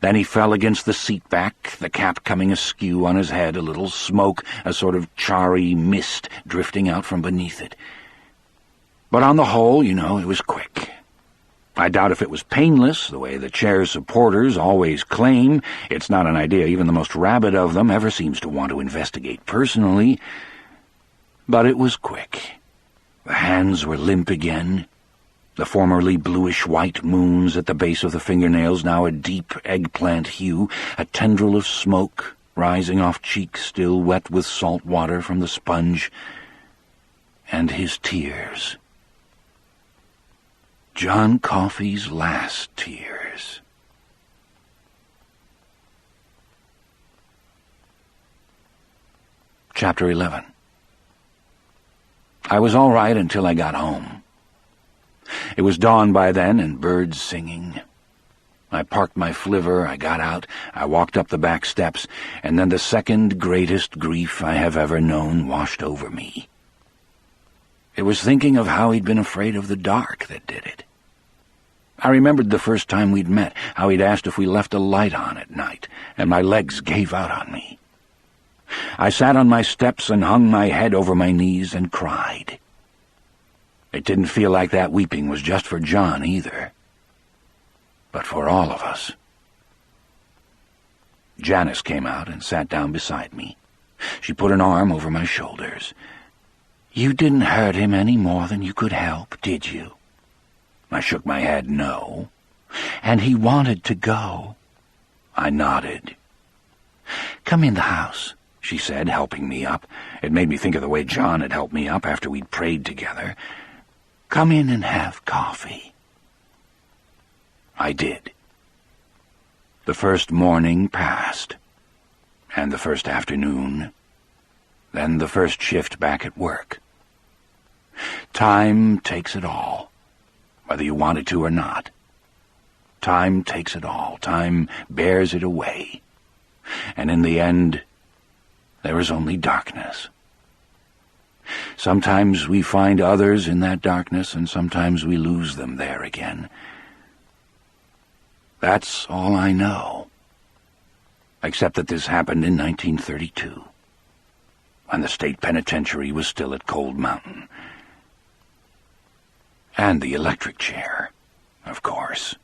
Then he fell against the seat back, the cap coming askew on his head, a little smoke, a sort of charry mist drifting out from beneath it. But on the whole, it was quick. I doubt if it was painless, the way the chair's supporters always claim. It's not an idea even the most rabid of them ever seems to want to investigate personally. But it was quick. The hands were limp again. The formerly bluish-white moons at the base of the fingernails now a deep eggplant hue, a tendril of smoke rising off cheeks still wet with salt water from the sponge, and his tears. John Coffey's last tears. Chapter 11. I was all right until I got home. It was dawn by then and birds singing. I parked my flivver, I got out, I walked up the back steps, and then the second greatest grief I have ever known washed over me. It was thinking of how he'd been afraid of the dark that did it. I remembered the first time we'd met, how he'd asked if we left a light on at night, and my legs gave out on me. I sat on my steps and hung my head over my knees and cried. It didn't feel like that weeping was just for John either, but for all of us. Janice came out and sat down beside me. She put an arm over my shoulders. "You didn't hurt him any more than you could help, did you?" I shook my head no. "And he wanted to go." I nodded. "Come in the house," she said, helping me up. It made me think of the way John had helped me up after we'd prayed together. "Come in and have coffee." I did. The first morning passed, and the first afternoon, then the first shift back at work. Time takes it all, whether you want it to or not. Time takes it all. Time bears it away. And in the end, there is only darkness. Sometimes we find others in that darkness, and sometimes we lose them there again. That's all I know, except that this happened in 1932, when the state penitentiary was still at Cold Mountain. And the electric chair, of course.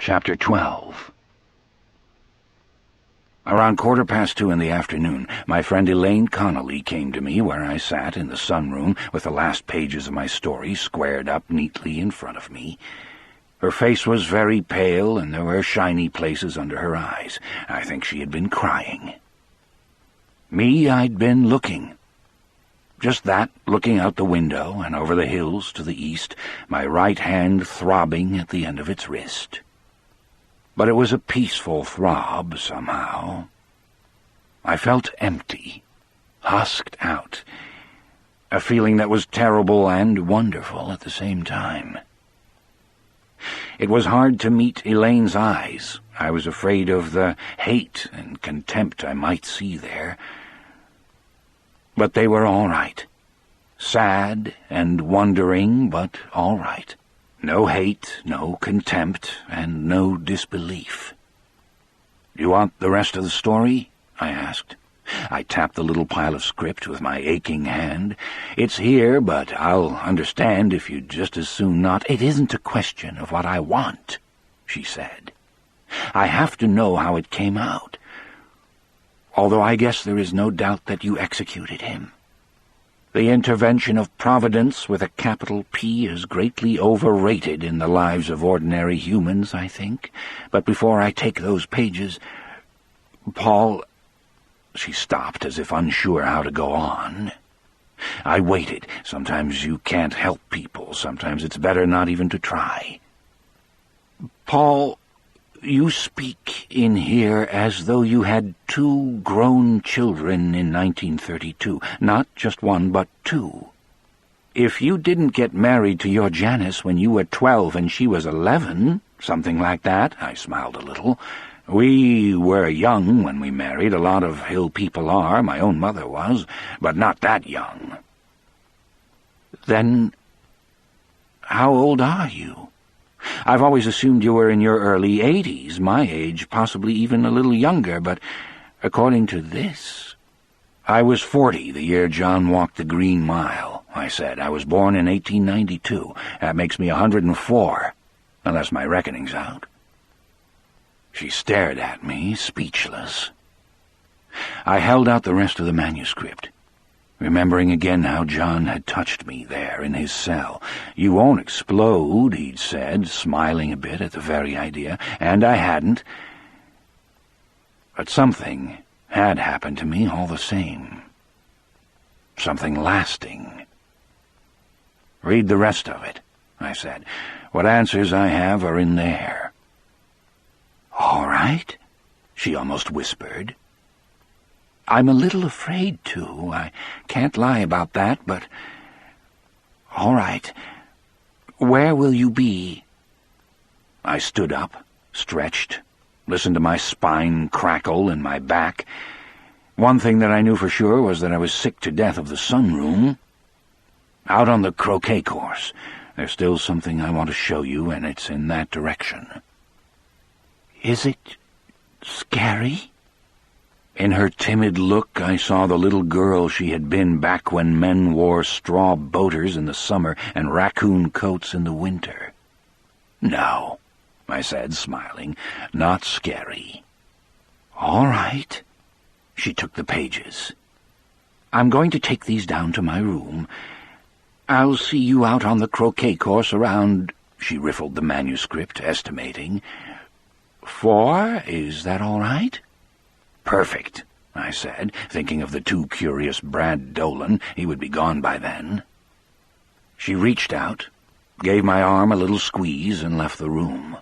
Chapter 12. Around 2:15 in the afternoon, my friend Elaine Connolly came to me where I sat in the sunroom with the last pages of my story squared up neatly in front of me. Her face was very pale, and there were shiny places under her eyes. I think she had been crying. Me, I'd been looking. Just that, looking out the window and over the hills to the east, my right hand throbbing at the end of its wrist. But it was a peaceful throb, somehow. I felt empty, husked out, a feeling that was terrible and wonderful at the same time. It was hard to meet Elaine's eyes. I was afraid of the hate and contempt I might see there. But they were all right. Sad and wondering, but all right. No hate, no contempt, and no disbelief. "You want the rest of the story?" I asked. I tapped the little pile of script with my aching hand. "It's here, but I'll understand if you'd just as soon not." "It isn't a question of what I want," she said. "I have to know how it came out. Although I guess there is no doubt that you executed him. The intervention of Providence with a capital P is greatly overrated in the lives of ordinary humans, I think. But before I take those pages, Paul—" She stopped as if unsure how to go on. I waited. Sometimes you can't help people. Sometimes it's better not even to try. "Paul, you speak in here as though you had 2 grown children in 1932. Not just 1, but 2. If you didn't get married to your Janice when you were 12 and she was 11, something like that," I smiled a little. "We were young when we married. A lot of Hill people are. My own mother was, but not that young." "Then how old are you? I've always assumed you were in your early 80s, my age, possibly even a little younger, but according to this—" "I was 40 the year John walked the Green Mile," I said. "I was born in 1892. That makes me 104, unless my reckoning's out." She stared at me, speechless. I held out the rest of the manuscript, remembering again how John had touched me there in his cell. "You won't explode," he'd said, smiling a bit at the very idea, and I hadn't. But something had happened to me all the same. Something lasting. "Read the rest of it," I said. "What answers I have are in there." "All right," she almost whispered. "I'm a little afraid to. I can't lie about that, but... all right. Where will you be?" I stood up, stretched, listened to my spine crackle in my back. One thing that I knew for sure was that I was sick to death of the sunroom. "Out on the croquet course. There's still something I want to show you, and it's in that direction." "Is it scary?" In her timid look I saw the little girl she had been back when men wore straw boaters in the summer and raccoon coats in the winter. "No," I said, smiling. "Not scary." "All right." She took the pages. "I'm going to take these down to my room. I'll see you out on the croquet course around—" She riffled the manuscript, estimating. 4, is that all right?" "Perfect," I said, thinking of the too curious Brad Dolan. He would be gone by then. She reached out, gave my arm a little squeeze, and left the room.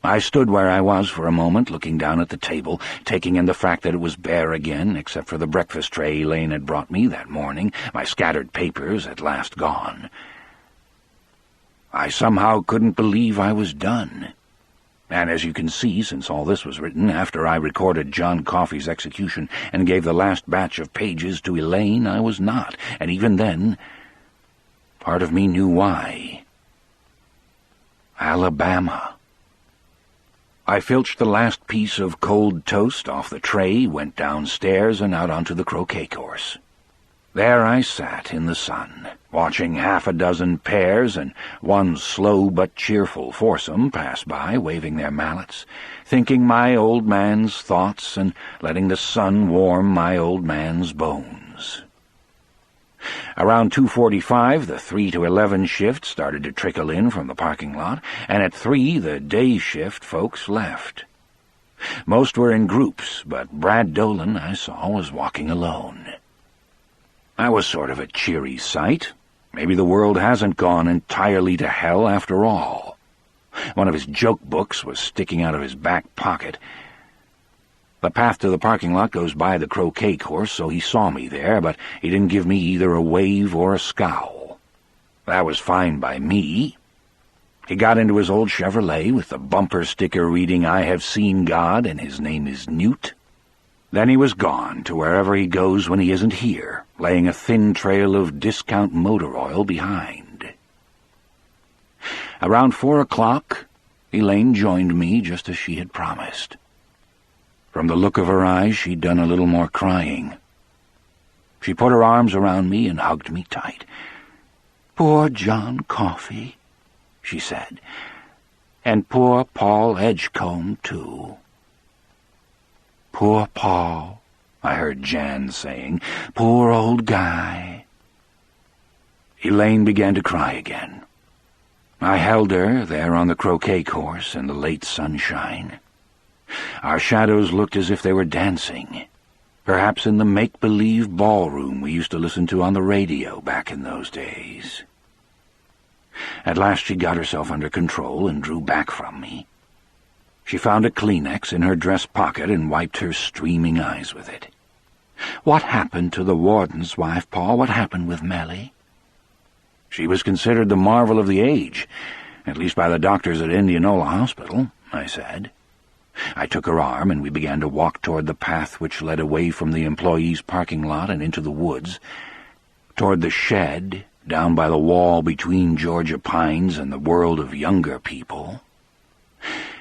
I stood where I was for a moment, looking down at the table, taking in the fact that it was bare again, except for the breakfast tray Elaine had brought me that morning, my scattered papers at last gone. I somehow couldn't believe I was done. And as you can see, since all this was written after I recorded John Coffey's execution and gave the last batch of pages to Elaine, I was not, and even then, part of me knew why. Alabama. I filched the last piece of cold toast off the tray, went downstairs and out onto the croquet course. There I sat in the sun, watching half a dozen pairs and one slow but cheerful foursome pass by, waving their mallets, thinking my old man's thoughts and letting the sun warm my old man's bones. Around 2:45, the 3 to 11 shift started to trickle in from the parking lot, and at 3, the day shift folks left. Most were in groups, but Brad Dolan, I saw, was walking alone. That was sort of a cheery sight. Maybe the world hasn't gone entirely to hell after all. One of his joke books was sticking out of his back pocket. The path to the parking lot goes by the croquet course, so he saw me there, but he didn't give me either a wave or a scowl. That was fine by me. He got into his old Chevrolet with the bumper sticker reading, "I have seen God, and his name is Newt." Then he was gone to wherever he goes when he isn't here, laying a thin trail of discount motor oil behind. Around 4 o'clock, Elaine joined me just as she had promised. From the look of her eyes, she'd done a little more crying. She put her arms around me and hugged me tight. "Poor John Coffey," she said, "and poor Paul Edgecombe, too." "Poor Paul," I heard Jan saying. "Poor old guy." Elaine began to cry again. I held her there on the croquet course in the late sunshine. Our shadows looked as if they were dancing, perhaps in the make-believe ballroom we used to listen to on the radio back in those days. At last she got herself under control and drew back from me. She found a Kleenex in her dress pocket and wiped her streaming eyes with it. "What happened to the warden's wife, Paul? What happened with Melly?" "She was considered the marvel of the age, at least by the doctors at Indianola Hospital," I said. I took her arm, and we began to walk toward the path which led away from the employees' parking lot and into the woods, toward the shed down by the wall between Georgia pines and the world of younger people.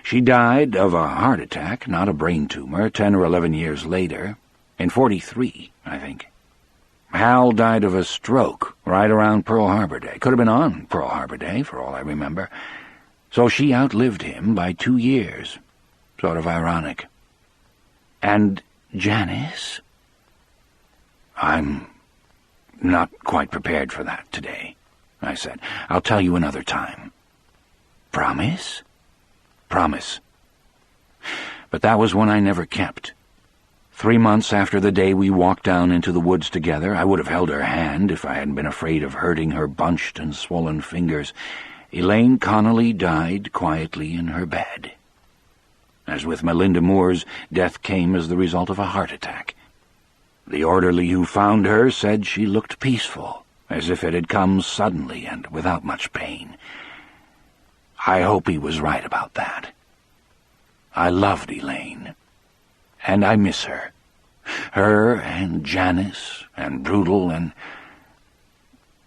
She died of a heart attack, not a brain tumor, 10 or 11 years later, in 43, I think. Hal died of a stroke right around Pearl Harbor Day. Could have been on Pearl Harbor Day, for all I remember. So she outlived him by 2 years. Sort of ironic. And Janice? "I'm not quite prepared for that today," I said. "I'll tell you another time." "Promise?" "Promise." But that was one I never kept. 3 months after the day we walked down into the woods together, I would have held her hand if I hadn't been afraid of hurting her bunched and swollen fingers. Elaine Connolly died quietly in her bed. As with Melinda Moore's, death came as the result of a heart attack. The orderly who found her said she looked peaceful, as if it had come suddenly and without much pain. I hope he was right about that. I loved Elaine, and I miss her. Her and Janice and Brutal and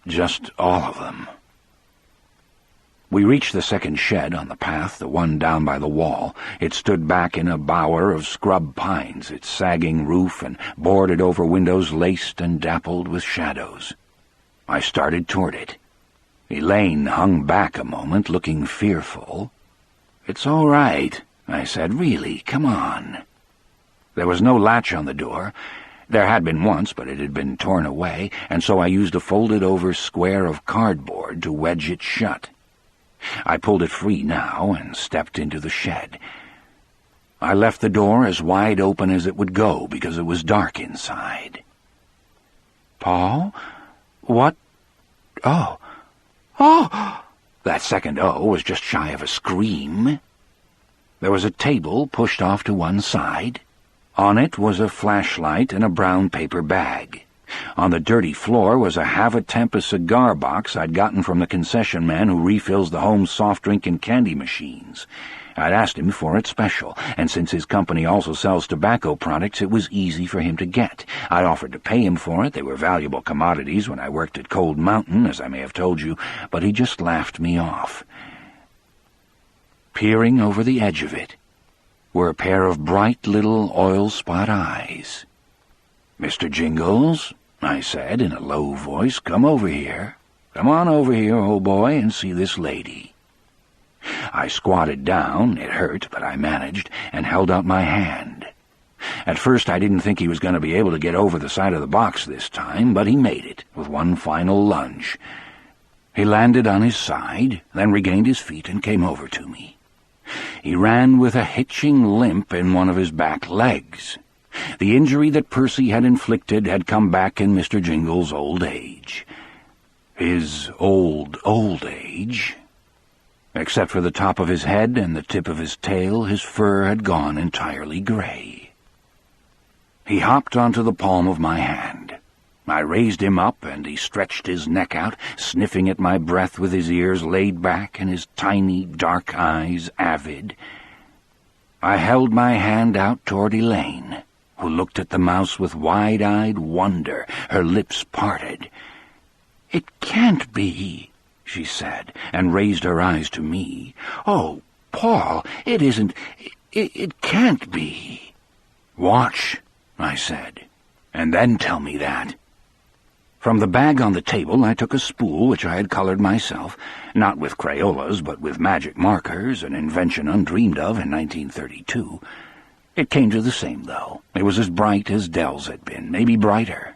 just all of them. We reached the second shed on the path, the one down by the wall. It stood back in a bower of scrub pines, its sagging roof and boarded-over windows laced and dappled with shadows. I started toward it. Elaine hung back a moment, looking fearful. "It's all right," I said. "Really, come on." There was no latch on the door. There had been once, but it had been torn away, and so I used a folded-over square of cardboard to wedge it shut. I pulled it free now and stepped into the shed. I left the door as wide open as it would go because it was dark inside. "Paul? What? Oh. Oh!" That second "oh" was just shy of a scream. There was a table pushed off to one side. On it was a flashlight and a brown paper bag. On the dirty floor was a Have-A-Temp cigar box I'd gotten from the concession man who refills the home soft drink and candy machines. I'd asked him for it special, and since his company also sells tobacco products, it was easy for him to get. I offered to pay him for it. They were valuable commodities when I worked at Cold Mountain, as I may have told you, but he just laughed me off. Peering over the edge of it were a pair of bright little oil spot eyes. "Mr. Jingles?" I said in a low voice. "Come over here. Come on over here, old boy, and see this lady." I squatted down. It hurt, but I managed, and held out my hand. At first I didn't think he was going to be able to get over the side of the box this time, but he made it, with one final lunge. He landed on his side, then regained his feet and came over to me. He ran with a hitching limp in one of his back legs. The injury that Percy had inflicted had come back in Mr. Jingle's old age. His old age. Except for the top of his head and the tip of his tail, his fur had gone entirely gray. He hopped onto the palm of my hand. I raised him up, and he stretched his neck out, sniffing at my breath with his ears laid back and his tiny, dark eyes avid. I held my hand out toward Elaine, who looked at the mouse with wide-eyed wonder, her lips parted. "It can't be," she said, and raised her eyes to me. "Oh, Paul, it isn't. It can't be." "Watch," I said, "and then tell me that." From the bag on the table I took a spool which I had colored myself, not with Crayolas, but with magic markers, an invention undreamed of in 1932. It came to the same, though. It was as bright as Dell's had been, maybe brighter.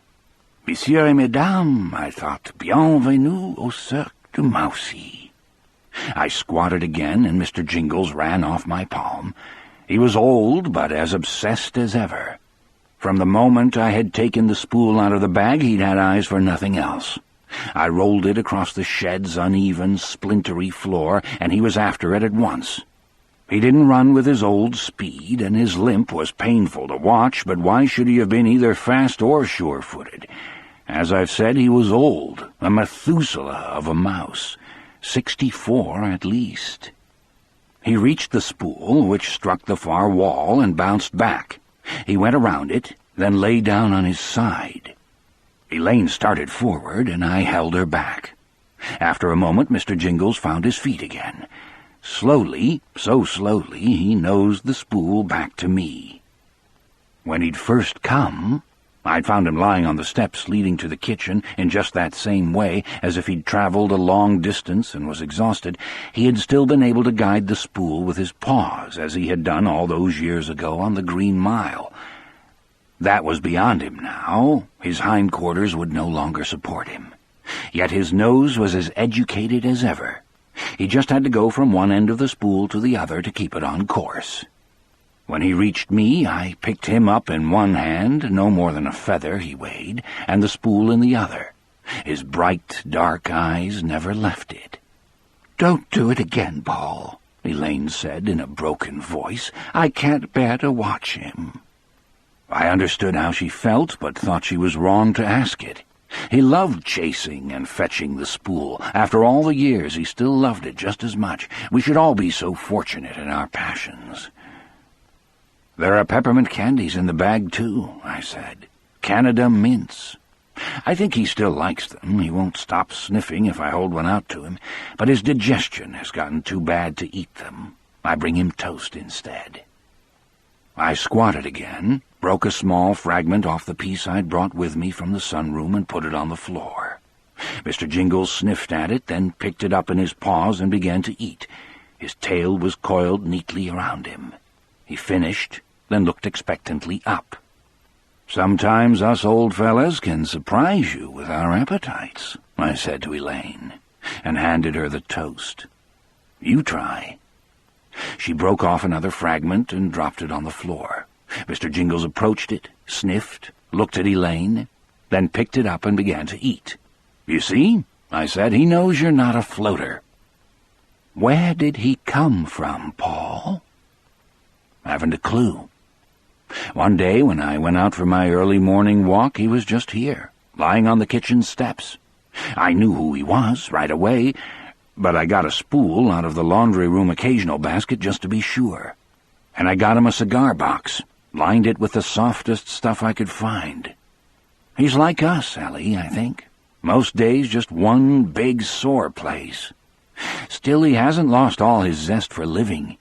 "Messieurs et mesdames," I thought, "bienvenue au Cirque du Mousy." I squatted again, and Mr. Jingles ran off my palm. He was old, but as obsessed as ever. From the moment I had taken the spool out of the bag, he'd had eyes for nothing else. I rolled it across the shed's uneven, splintery floor, and he was after it at once. He didn't run with his old speed, and his limp was painful to watch, but why should he have been either fast or sure-footed? As I've said, he was old, a Methuselah of a mouse, 64 at least. He reached the spool, which struck the far wall and bounced back. He went around it, then lay down on his side. Elaine started forward, and I held her back. After a moment, Mr. Jingles found his feet again. Slowly, so slowly, he nosed the spool back to me. When he'd first come, I'd found him lying on the steps leading to the kitchen in just that same way, as if he'd traveled a long distance and was exhausted. He had still been able to guide the spool with his paws, as he had done all those years ago on the Green Mile. That was beyond him now. His hindquarters would no longer support him. Yet his nose was as educated as ever. He just had to go from one end of the spool to the other to keep it on course. When he reached me, I picked him up in one hand, no more than a feather he weighed, and the spool in the other. His bright, dark eyes never left it. "Don't do it again, Paul," Elaine said in a broken voice. "I can't bear to watch him." I understood how she felt, but thought she was wrong to ask it. He loved chasing and fetching the spool. After all the years, he still loved it just as much. We should all be so fortunate in our passions. "There are peppermint candies in the bag, too," I said. "Canada mints. I think he still likes them. He won't stop sniffing if I hold one out to him, but his digestion has gotten too bad to eat them. I bring him toast instead." I squatted again, broke a small fragment off the piece I'd brought with me from the sunroom and put it on the floor. Mr. Jingles sniffed at it, then picked it up in his paws and began to eat. His tail was coiled neatly around him. He finished, then looked expectantly up. "Sometimes us old fellas can surprise you with our appetites," I said to Elaine, and handed her the toast. "You try." She broke off another fragment and dropped it on the floor. Mr. Jingles approached it, sniffed, looked at Elaine, then picked it up and began to eat. "You see," I said, "he knows you're not a floater." "Where did he come from, Paul?" "Haven't a clue. One day when I went out for my early morning walk, he was just here, lying on the kitchen steps. I knew who he was right away, but I got a spool out of the laundry room occasional basket just to be sure. And I got him a cigar box, lined it with the softest stuff I could find. He's like us, Ellie, I think. Most days just one big sore place. Still, he hasn't lost all his zest for living.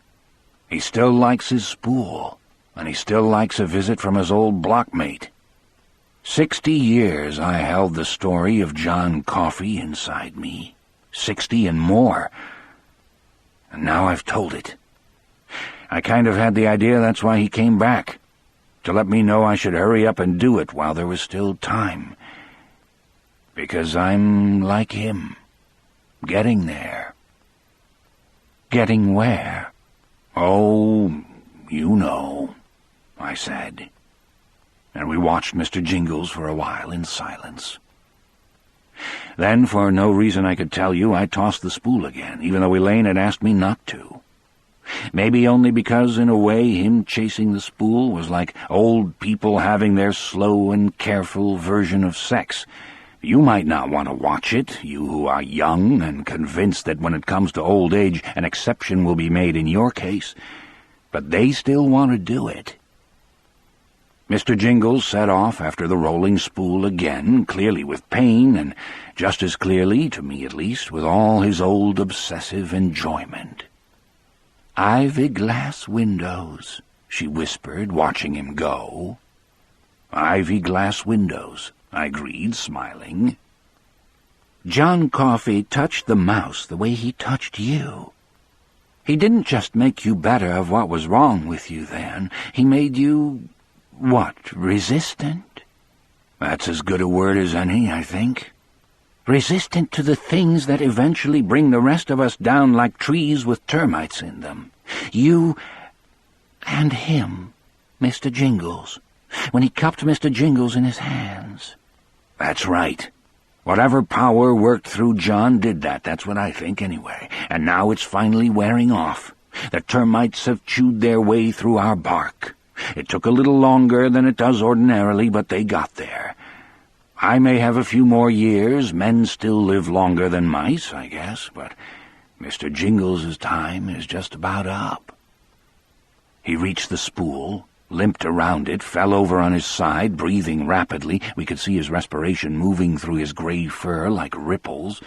He still likes his spool, and he still likes a visit from his old blockmate." 60 years I held the story of John Coffey inside me. 60 and more. And now I've told it. I kind of had the idea that's why he came back, to let me know I should hurry up and do it while there was still time. Because I'm like him, getting there. Getting where? Oh, you know, I said. And we watched Mr. Jingles for a while in silence. Then, for no reason I could tell you, I tossed the spool again, even though Elaine had asked me not to. Maybe only because, in a way, him chasing the spool was like old people having their slow and careful version of sex. You might not want to watch it, you who are young and convinced that when it comes to old age an exception will be made in your case, but they still want to do it. Mr. Jingles set off after the rolling spool again, clearly with pain, and just as clearly, to me at least, with all his old obsessive enjoyment. "Ivy glass windows," she whispered, watching him go. "Ivy glass windows," I agreed, smiling. "John Coffey touched the mouse the way he touched you. He didn't just make you better of what was wrong with you then. He made you, what, resistant? That's as good a word as any, I think. Resistant to the things that eventually bring the rest of us down like trees with termites in them. You and him, Mr. Jingles, when he cupped Mr. Jingles in his hands." "That's right. Whatever power worked through John did that, that's what I think anyway. And now it's finally wearing off. The termites have chewed their way through our bark. It took a little longer than it does ordinarily, but they got there. I may have a few more years. Men still live longer than mice, I guess, but Mr. Jingles' time is just about up." He reached the spool, limped around it, fell over on his side, breathing rapidly. We could see his respiration moving through his gray fur like ripples,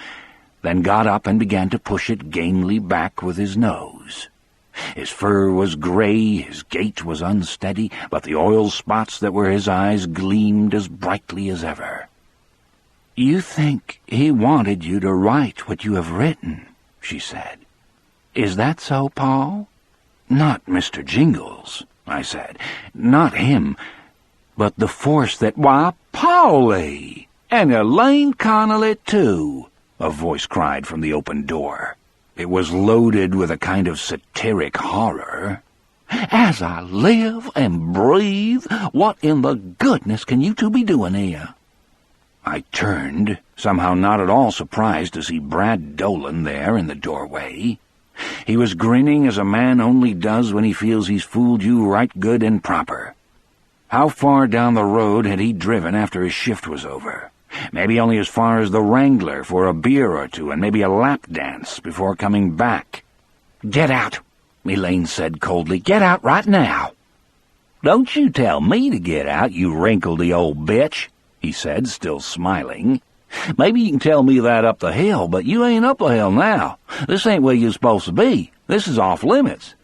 then got up and began to push it gamely back with his nose. His fur was gray, his gait was unsteady, but the oil spots that were his eyes gleamed as brightly as ever. "You think he wanted you to write what you have written," she said. "Is that so, Paul?" "Not Mr. Jingles," I said. "Not him, but the force that—" "Why, Paulie! And Elaine Connolly, too!" a voice cried from the open door. It was loaded with a kind of satiric horror. "As I live and breathe, what in the goodness can you two be doing here?" I turned, somehow not at all surprised to see Brad Dolan there in the doorway. He was grinning as a man only does when he feels he's fooled you right good and proper. How far down the road had he driven after his shift was over? Maybe only as far as the Wrangler for a beer or two, and maybe a lap dance before coming back. "Get out," Elaine said coldly. "Get out right now." "Don't you tell me to get out, you wrinkledy old bitch," he said, still smiling. "Maybe you can tell me that up the hill, but you ain't up the hill now. This ain't where you're supposed to be. This is off limits.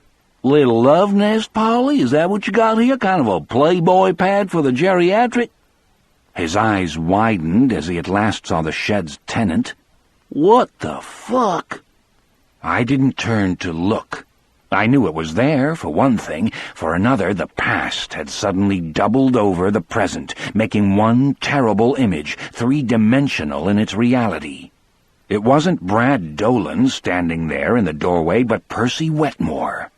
Little love nest, Polly? Is that what you got here? Kind of a Playboy pad for the geriatric?" His eyes widened as he at last saw the shed's tenant. "What the fuck?" I didn't turn to look. I knew it was there, for one thing. For another, the past had suddenly doubled over the present, making one terrible image, three-dimensional in its reality. It wasn't Brad Dolan standing there in the doorway, but Percy Wetmore.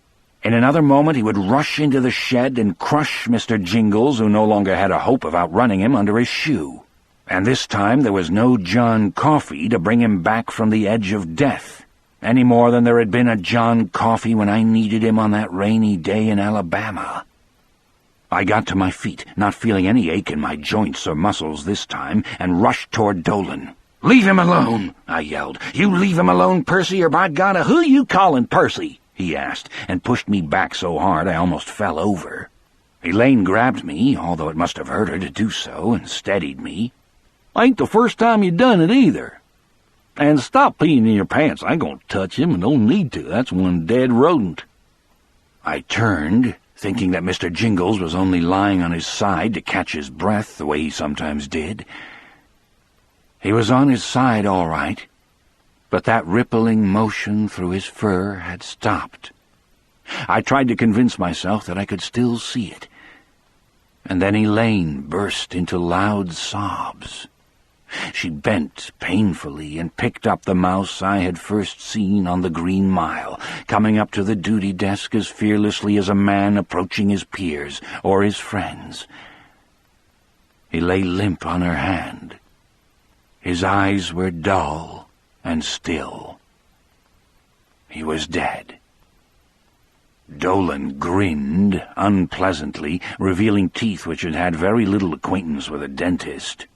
In another moment he would rush into the shed and crush Mr. Jingles, who no longer had a hope of outrunning him, under his shoe. And this time there was no John Coffey to bring him back from the edge of death, any more than there had been a John Coffey when I needed him on that rainy day in Alabama. I got to my feet, not feeling any ache in my joints or muscles this time, and rushed toward Dolan. "Leave him alone," I yelled. "You leave him alone, Percy, or by God, who you callin' Percy?" he asked, and pushed me back so hard I almost fell over. Elaine grabbed me, although it must have hurt her to do so, and steadied me. "Ain't the first time you done it, either. And stop peeing in your pants. I ain't gonna touch him, and don't need to. That's one dead rodent." I turned, thinking that Mr. Jingles was only lying on his side to catch his breath the way he sometimes did. He was on his side all right, but that rippling motion through his fur had stopped. I tried to convince myself that I could still see it, and then Elaine burst into loud sobs. She bent painfully and picked up the mouse I had first seen on the Green Mile, coming up to the duty desk as fearlessly as a man approaching his peers or his friends. He lay limp on her hand. His eyes were dull and still. He was dead. Dolan grinned unpleasantly, revealing teeth which had had very little acquaintance with a dentist.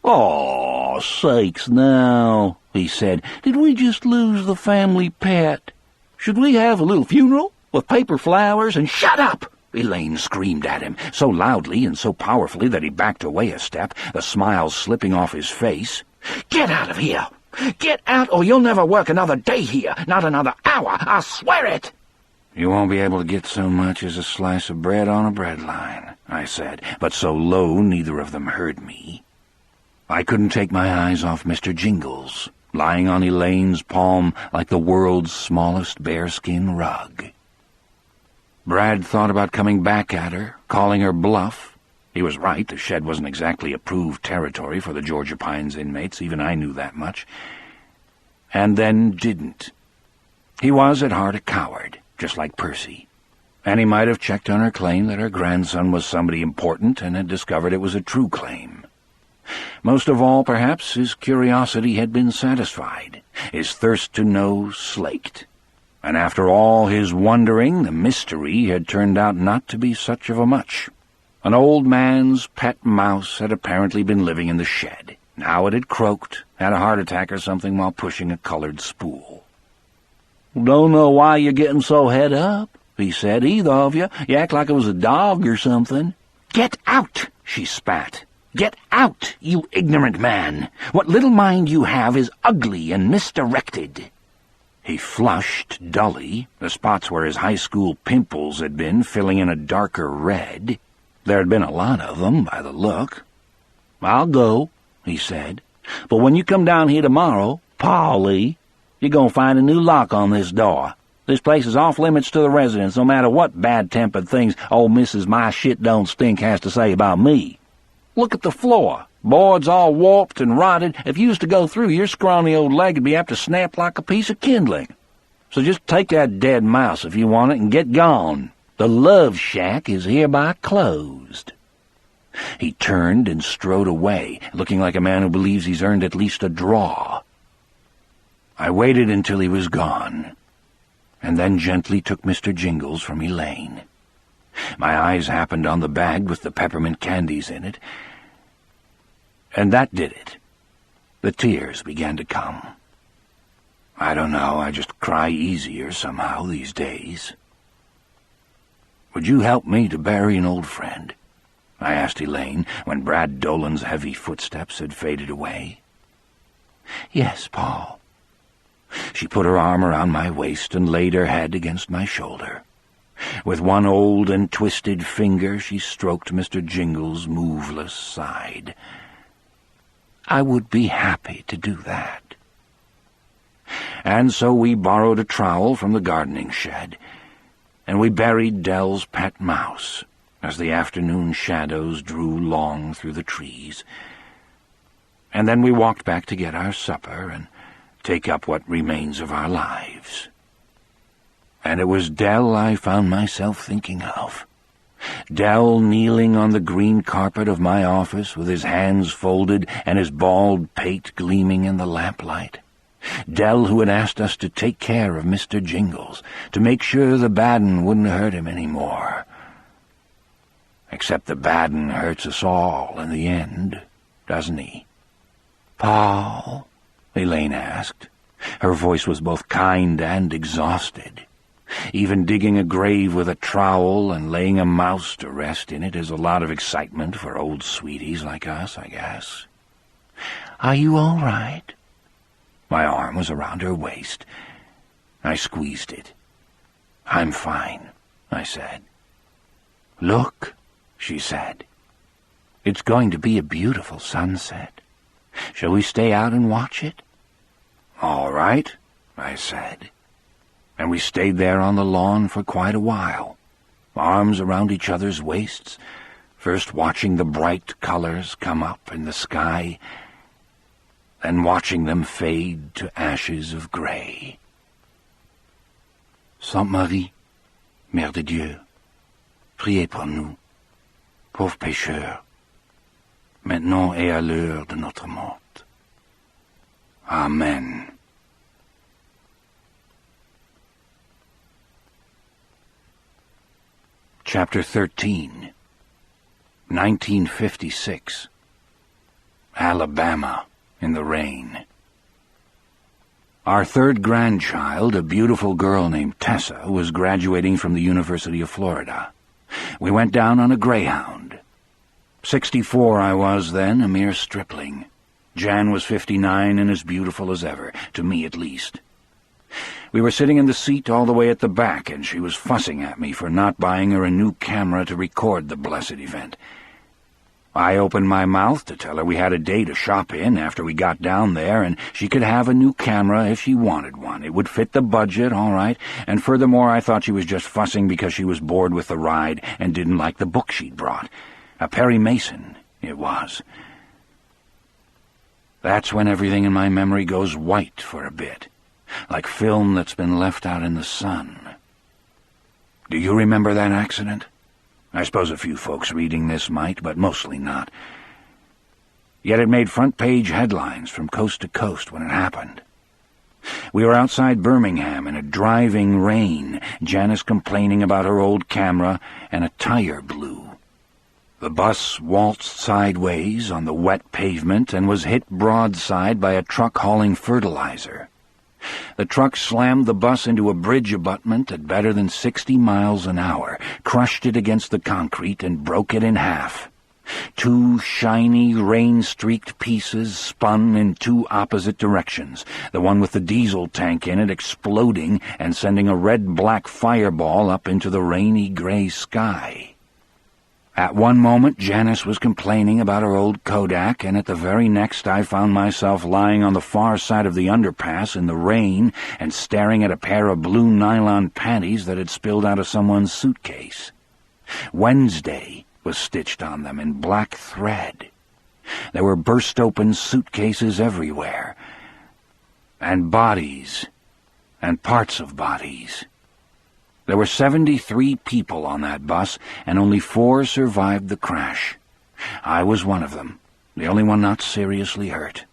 "Aw, sakes now," he said. "Did we just lose the family pet? Should we have a little funeral with paper flowers and—" "Shut up!" Elaine screamed at him, so loudly and so powerfully that he backed away a step, the smile slipping off his face. "Get out of here! Get out, or you'll never work another day here, not another hour, I swear it!" "You won't be able to get so much as a slice of bread on a bread line," I said, but so low neither of them heard me. I couldn't take my eyes off Mr. Jingles, lying on Elaine's palm like the world's smallest bearskin rug. Brad thought about coming back at her, calling her bluff. He was right, the shed wasn't exactly approved territory for the Georgia Pines inmates, even I knew that much. And then didn't. He was at heart a coward, just like Percy, and he might have checked on her claim that her grandson was somebody important and had discovered it was a true claim. Most of all, perhaps, his curiosity had been satisfied, his thirst to know slaked. And after all his wondering, the mystery had turned out not to be such of a much. An old man's pet mouse had apparently been living in the shed. Now it had croaked, had a heart attack or something while pushing a colored spool. "Don't know why you're getting so het up," he said, "either of you. You act like it was a dog or something." "Get out!" she spat. "Get out, you ignorant man! What little mind you have is ugly and misdirected." He flushed dully, the spots where his high school pimples had been filling in a darker red. There had been a lot of them, by the look. "I'll go," he said, "but when you come down here tomorrow, Polly, you're gonna find a new lock on this door. This place is off limits to the residents, no matter what bad-tempered things old Mrs. My Shit Don't Stink has to say about me. Look at the floor. Boards all warped and rotted. If you used to go through, your scrawny old leg would be apt to snap like a piece of kindling. So just take that dead mouse if you want it and get gone. The Love Shack is hereby closed." He turned and strode away, looking like a man who believes he's earned at least a draw. I waited until he was gone, and then gently took Mr. Jingles from Elaine. My eyes happened on the bag with the peppermint candies in it, and that did it. The tears began to come. I don't know, I just cry easier somehow these days. "Would you help me to bury an old friend?" I asked Elaine when Brad Dolan's heavy footsteps had faded away. "Yes, Paul." She put her arm around my waist and laid her head against my shoulder. With one old and twisted finger she stroked Mr. Jingles' moveless side. "I would be happy to do that." And so we borrowed a trowel from the gardening shed, and we buried Dell's pet mouse as the afternoon shadows drew long through the trees. And then we walked back to get our supper and take up what remains of our lives. And it was Dell I found myself thinking of. Dell kneeling on the green carpet of my office with his hands folded and his bald pate gleaming in the lamplight. Dell who had asked us to take care of Mr. Jingles, to make sure the Baden wouldn't hurt him any more. Except the Baden hurts us all in the end, doesn't he? "Paul?" Elaine asked. Her voice was both kind and exhausted. Even digging a grave with a trowel and laying a mouse to rest in it is a lot of excitement for old sweeties like us, I guess. "Are you all right?" My arm was around her waist. I squeezed it. "I'm fine," I said. "Look," she said. "It's going to be a beautiful sunset. Shall we stay out and watch it?" "All right," I said. And we stayed there on the lawn for quite a while, arms around each other's waists, first watching the bright colors come up in the sky, then watching them fade to ashes of gray. Sainte Marie, Mère de Dieu, priez pour nous, pauvres pécheurs, maintenant et à l'heure de notre mort. Amen. Chapter 13, 1956. Alabama in the rain. Our third grandchild, a beautiful girl named Tessa, was graduating from the University of Florida. We went down on a Greyhound. 64 I was then, a mere stripling. Jan was 59 and as beautiful as ever, to me at least. We were sitting in the seat all the way at the back, and she was fussing at me for not buying her a new camera to record the blessed event. I opened my mouth to tell her we had a day to shop in after we got down there, and she could have a new camera if she wanted one. It would fit the budget, all right, and furthermore I thought she was just fussing because she was bored with the ride and didn't like the book she'd brought. A Perry Mason, it was. That's when everything in my memory goes white for a bit, like film that's been left out in the sun. Do you remember that accident? I suppose a few folks reading this might, but mostly not. Yet it made front-page headlines from coast to coast when it happened. We were outside Birmingham in a driving rain, Janice complaining about her old camera, and a tire blew. The bus waltzed sideways on the wet pavement and was hit broadside by a truck hauling fertilizer. The truck slammed the bus into a bridge abutment at better than 60 miles an hour, crushed it against the concrete, and broke it in half. Two shiny, rain-streaked pieces spun in two opposite directions, the one with the diesel tank in it exploding and sending a red-black fireball up into the rainy gray sky. At one moment, Janice was complaining about her old Kodak, and at the very next I found myself lying on the far side of the underpass in the rain and staring at a pair of blue nylon panties that had spilled out of someone's suitcase. Wednesday was stitched on them in black thread. There were burst-open suitcases everywhere, and bodies, and parts of bodies. There were 73 people on that bus, and only 4 survived the crash. I was one of them, the only one not seriously hurt.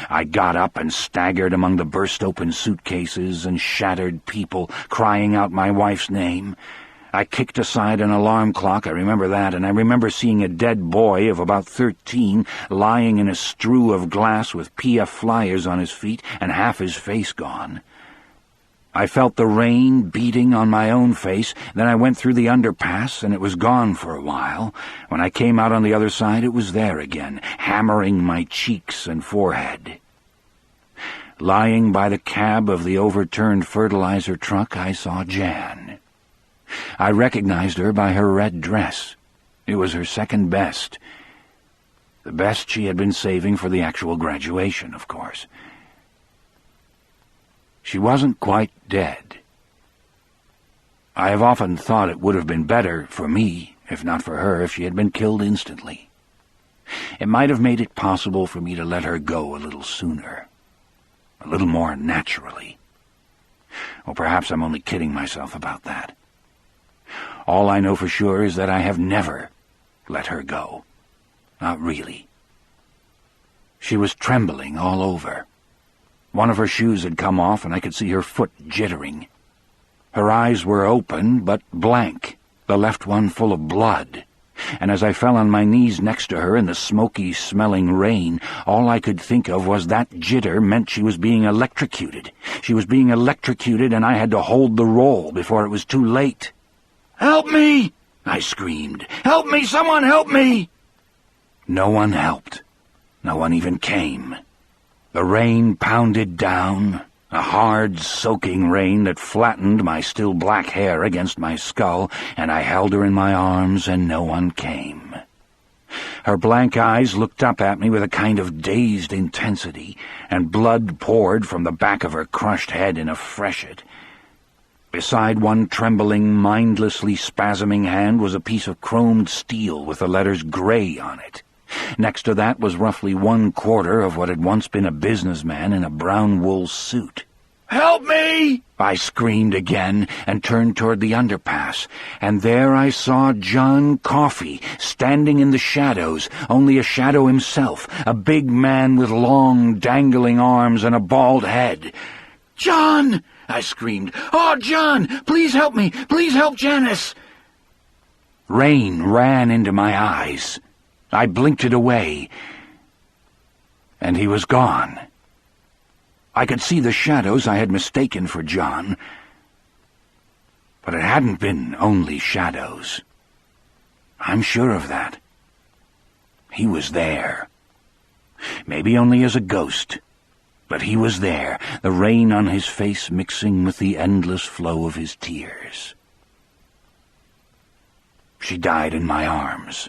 I got up and staggered among the burst-open suitcases and shattered people, crying out my wife's name. I kicked aside an alarm clock, I remember that, and I remember seeing a dead boy of about 13 lying in a strew of glass with PF flyers on his feet and half his face gone. I felt the rain beating on my own face, then I went through the underpass, and it was gone for a while. When I came out on the other side, it was there again, hammering my cheeks and forehead. Lying by the cab of the overturned fertilizer truck, I saw Jan. I recognized her by her red dress. It was her second best. The best she had been saving for the actual graduation, of course. She wasn't quite dead. I have often thought it would have been better for me, if not for her, if she had been killed instantly. It might have made it possible for me to let her go a little sooner, a little more naturally. Or perhaps I'm only kidding myself about that. All I know for sure is that I have never let her go. Not really. She was trembling all over. One of her shoes had come off, and I could see her foot jittering. Her eyes were open, but blank, the left one full of blood. And as I fell on my knees next to her in the smoky-smelling rain, all I could think of was that jitter meant she was being electrocuted. She was being electrocuted, and I had to hold the roll before it was too late. "Help me!" I screamed. "Help me! Someone help me!" No one helped. No one even came. The rain pounded down, A hard, soaking rain that flattened my still black hair against my skull, and I held her in my arms, and no one came. Her blank eyes looked up at me with a kind of dazed intensity, and blood poured from the back of her crushed head in a freshet. Beside one trembling, mindlessly spasming hand was a piece of chromed steel with the letters Gray on it. Next to that was roughly 1/4 of what had once been a businessman in a brown wool suit. "Help me!" I screamed again and turned toward the underpass, and there I saw John Coffey standing in the shadows, only a shadow himself, a big man with long, dangling arms and a bald head. "John!" I screamed. "Oh, John! Please help me! Please help Janice!" Rain ran into my eyes. I blinked it away, and he was gone. I could see the shadows I had mistaken for John, but it hadn't been only shadows. I'm sure of that. He was there. Maybe only as a ghost, but he was there, the rain on his face mixing with the endless flow of his tears. She died in my arms.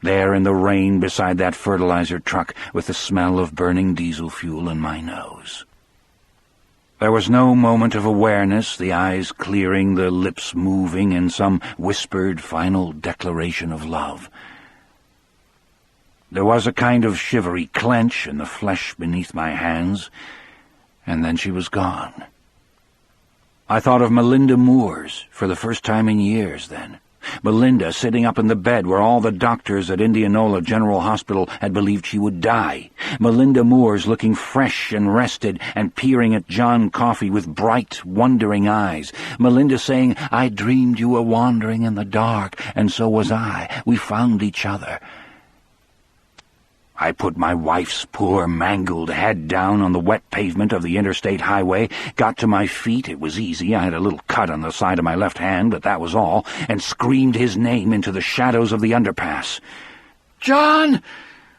There in the rain beside that fertilizer truck with the smell of burning diesel fuel in my nose. There was no moment of awareness, the eyes clearing, the lips moving in some whispered final declaration of love. There was a kind of shivery clench in the flesh beneath my hands, and then she was gone. I thought of Melinda Moores for the first time in years then. Melinda sitting up in the bed where all the doctors at Indianola General Hospital had believed she would die. Melinda Moores looking fresh and rested and peering at John Coffey with bright, wondering eyes. Melinda saying, "I dreamed you were wandering in the dark, and so was I. We found each other." I put my wife's poor, mangled head down on the wet pavement of the interstate highway, got to my feet. It was easy. I had a little cut on the side of my left hand, but that was all, and screamed his name into the shadows of the underpass. "John!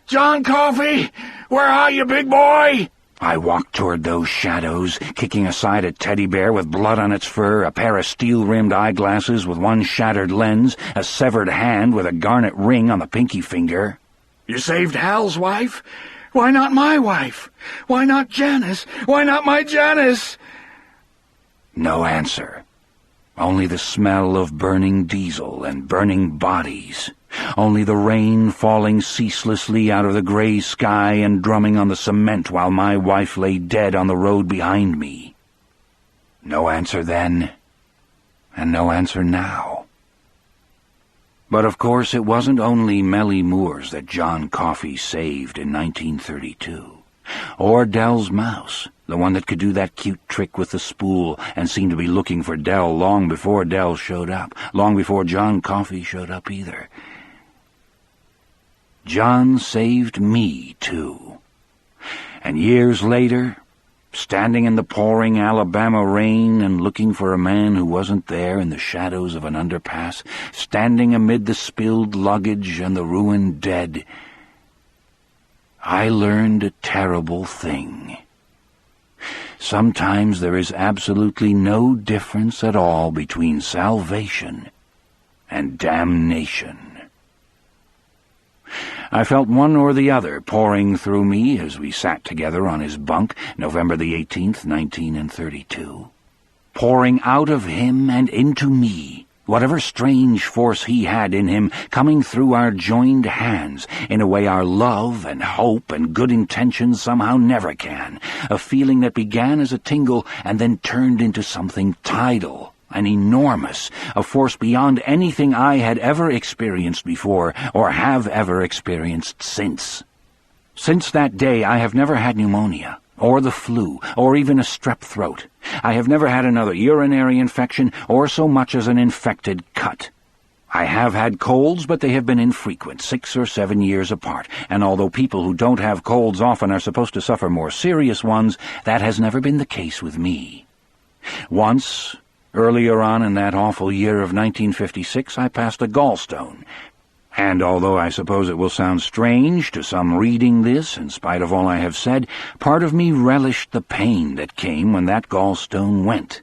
John Coffey! Where are you, big boy?" I walked toward those shadows, kicking aside a teddy bear with blood on its fur, a pair of steel-rimmed eyeglasses with one shattered lens, a severed hand with a garnet ring on the pinky finger. "You saved Hal's wife? Why not my wife? Why not Janice? Why not my Janice?" No answer. Only the smell of burning diesel and burning bodies. Only the rain falling ceaselessly out of the gray sky and drumming on the cement while my wife lay dead on the road behind me. No answer then, and no answer now. But of course it wasn't only Melly Moores that John Coffey saved in 1932. Or Dell's mouse, the one that could do that cute trick with the spool and seemed to be looking for Dell long before Dell showed up, long before John Coffey showed up either. John saved me, too. And years later, standing in the pouring Alabama rain and looking for a man who wasn't there in the shadows of an underpass, standing amid the spilled luggage and the ruined dead, I learned a terrible thing. Sometimes there is absolutely no difference at all between salvation and damnation. I felt one or the other pouring through me as we sat together on his bunk, November the 18th, 1932. Pouring out of him and into me, whatever strange force he had in him, coming through our joined hands, in a way our love and hope and good intentions somehow never can, a feeling that began as a tingle and then turned into something tidal and enormous, a force beyond anything I had ever experienced before or have ever experienced since. Since that day I have never had pneumonia, or the flu, or even a strep throat. I have never had another urinary infection, or so much as an infected cut. I have had colds, but they have been infrequent, 6 or 7 years apart, and although people who don't have colds often are supposed to suffer more serious ones, that has never been the case with me. Once, earlier on in that awful year of 1956, I passed a gallstone. And although I suppose it will sound strange to some reading this, in spite of all I have said, part of me relished the pain that came when that gallstone went.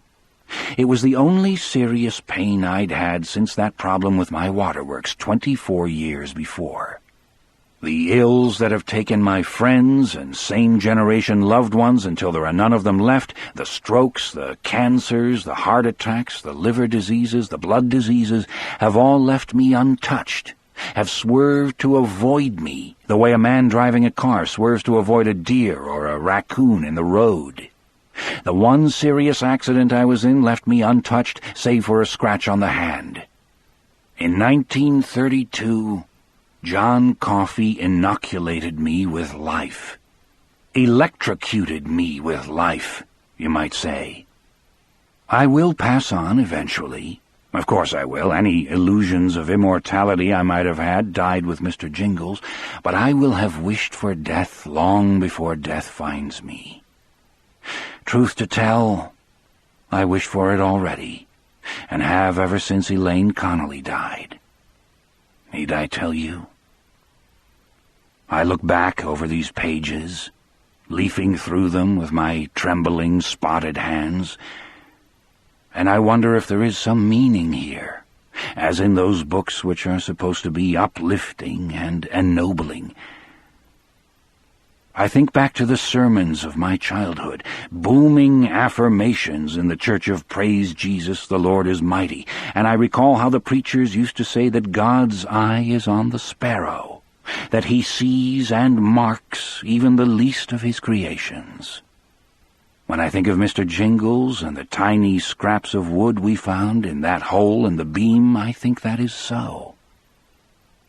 It was the only serious pain I'd had since that problem with my waterworks 24 years before. The ills that have taken my friends and same-generation loved ones until there are none of them left, the strokes, the cancers, the heart attacks, the liver diseases, the blood diseases, have all left me untouched, have swerved to avoid me, the way a man driving a car swerves to avoid a deer or a raccoon in the road. The one serious accident I was in left me untouched, save for a scratch on the hand. In 1932, John Coffey inoculated me with life. Electrocuted me with life, you might say. I will pass on eventually. Of course I will. Any illusions of immortality I might have had died with Mr. Jingles, but I will have wished for death long before death finds me. Truth to tell, I wish for it already, and have ever since Elaine Connolly died. Need I tell you? I look back over these pages, leafing through them with my trembling, spotted hands, and I wonder if there is some meaning here, as in those books which are supposed to be uplifting and ennobling. I think back to the sermons of my childhood, booming affirmations in the church of Praise Jesus, the Lord is Mighty, and I recall how the preachers used to say that God's eye is on the sparrow, that he sees and marks even the least of his creations. When I think of Mr. Jingles and the tiny scraps of wood we found in that hole in the beam, I think that is so.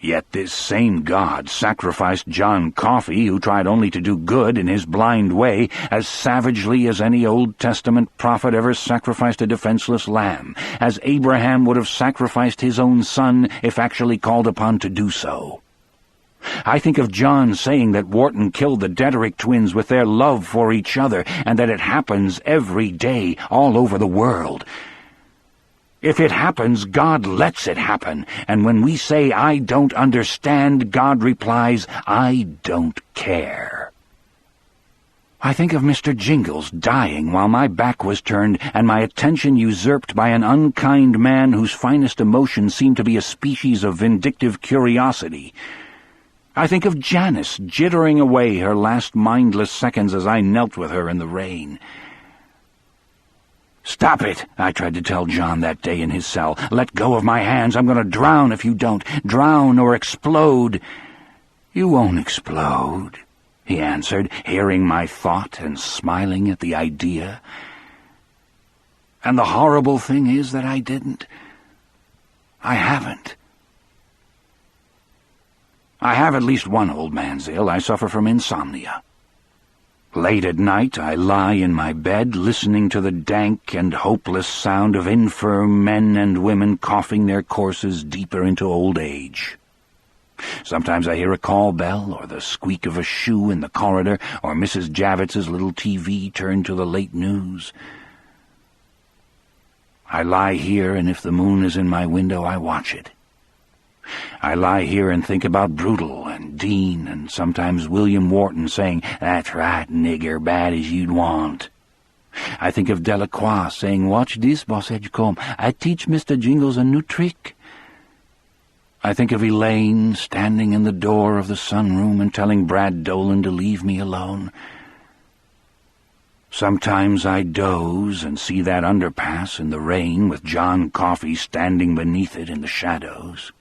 Yet this same God sacrificed John Coffey, who tried only to do good in his blind way, as savagely as any Old Testament prophet ever sacrificed a defenseless lamb, as Abraham would have sacrificed his own son if actually called upon to do so. I think of John saying that Wharton killed the Dederick twins with their love for each other, and that it happens every day all over the world. If it happens, God lets it happen, and when we say, I don't understand, God replies, I don't care. I think of Mr. Jingles dying while my back was turned and my attention usurped by an unkind man whose finest emotion seemed to be a species of vindictive curiosity. I think of Janice jittering away her last mindless seconds as I knelt with her in the rain. "Stop it," I tried to tell John that day in his cell. "Let go of my hands. I'm going to drown if you don't. Drown or explode." "You won't explode," he answered, hearing my thought and smiling at the idea. And the horrible thing is that I didn't. I haven't. I have at least one old man's ill. I suffer from insomnia. Late at night, I lie in my bed, listening to the dank and hopeless sound of infirm men and women coughing their courses deeper into old age. Sometimes I hear a call bell, or the squeak of a shoe in the corridor, or Mrs. Javitz's little TV turned to the late news. I lie here, and if the moon is in my window, I watch it. I lie here and think about Brutal and Dean and sometimes William Wharton saying, "That's right, nigger, bad as you'd want." I think of Delacroix saying, "Watch this, Boss Edgecombe, I teach Mr. Jingles a new trick." I think of Elaine standing in the door of the sunroom and telling Brad Dolan to leave me alone. Sometimes I doze and see that underpass in the rain with John Coffey standing beneath it in the shadows.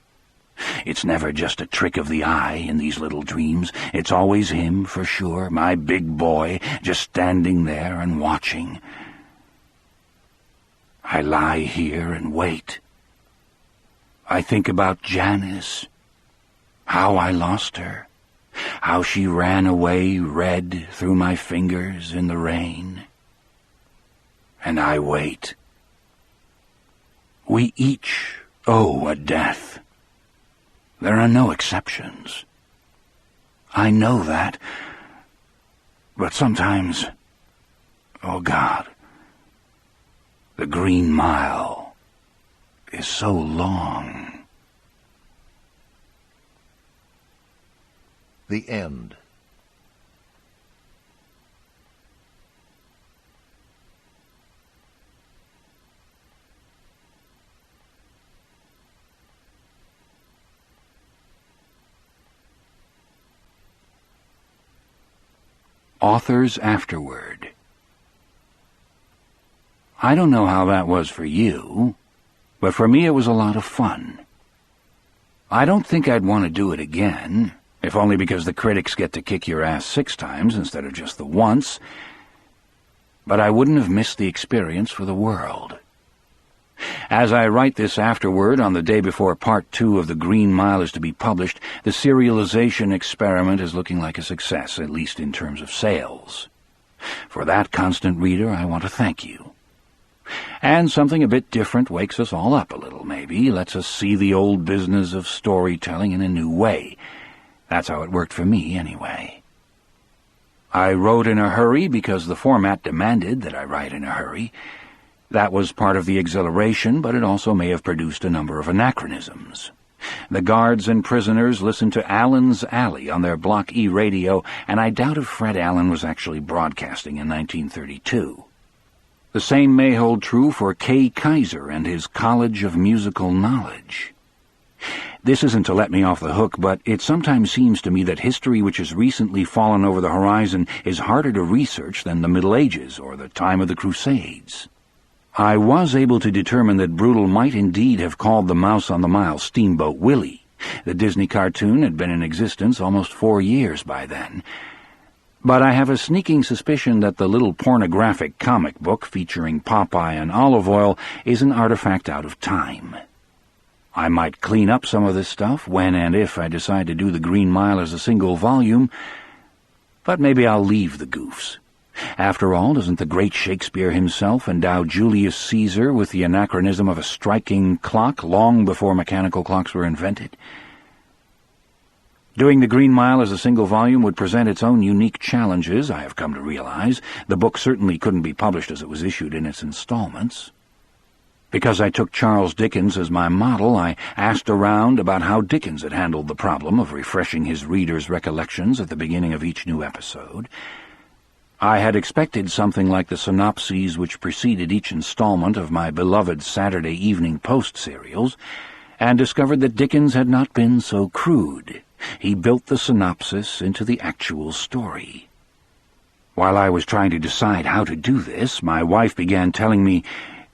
It's never just a trick of the eye in these little dreams. It's always him, for sure, my big boy, just standing there and watching. I lie here and wait. I think about Janice, how I lost her, how she ran away red through my fingers in the rain. And I wait. We each owe a death. There are no exceptions. I know that. But sometimes, oh God, the Green Mile is so long. The End. Author's Afterword. I don't know how that was for you, but for me it was a lot of fun. I don't think I'd want to do it again, if only because the critics get to kick your ass 6 times instead of just the once, but I wouldn't have missed the experience for the world. As I write this afterword on the day before Part 2 of The Green Mile is to be published, the serialization experiment is looking like a success, at least in terms of sales. For that, constant reader, I want to thank you. And something a bit different wakes us all up a little, maybe, lets us see the old business of storytelling in a new way. That's how it worked for me, anyway. I wrote in a hurry because the format demanded that I write in a hurry. That was part of the exhilaration, but it also may have produced a number of anachronisms. The guards and prisoners listened to Allen's Alley on their Block E radio, and I doubt if Fred Allen was actually broadcasting in 1932. The same may hold true for Kay Kaiser and his College of Musical Knowledge. This isn't to let me off the hook, but it sometimes seems to me that history which has recently fallen over the horizon is harder to research than the Middle Ages or the time of the Crusades. I was able to determine that Brutal might indeed have called the Mouse on the Mile Steamboat Willie. The Disney cartoon had been in existence almost 4 years by then. But I have a sneaking suspicion that the little pornographic comic book featuring Popeye and olive oil is an artifact out of time. I might clean up some of this stuff when and if I decide to do The Green Mile as a single volume, but maybe I'll leave the goofs. After all, doesn't the great Shakespeare himself endow Julius Caesar with the anachronism of a striking clock long before mechanical clocks were invented? Doing The Green Mile as a single volume would present its own unique challenges, I have come to realize. The book certainly couldn't be published as it was issued in its installments. Because I took Charles Dickens as my model, I asked around about how Dickens had handled the problem of refreshing his readers' recollections at the beginning of each new episode. I had expected something like the synopses which preceded each installment of my beloved Saturday Evening Post serials, and discovered that Dickens had not been so crude. He built the synopsis into the actual story. While I was trying to decide how to do this, my wife began telling me,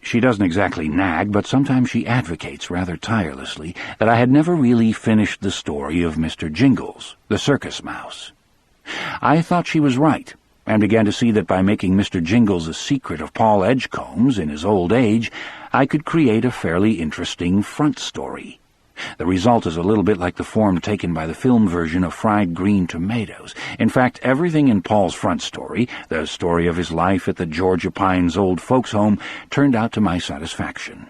she doesn't exactly nag, but sometimes she advocates rather tirelessly, that I had never really finished the story of Mr. Jingles, the circus mouse. I thought she was right, and began to see that by making Mr. Jingles a secret of Paul Edgcomb's in his old age, I could create a fairly interesting front story. The result is a little bit like the form taken by the film version of Fried Green Tomatoes. In fact, everything in Paul's front story, the story of his life at the Georgia Pines old folks' home, turned out to my satisfaction.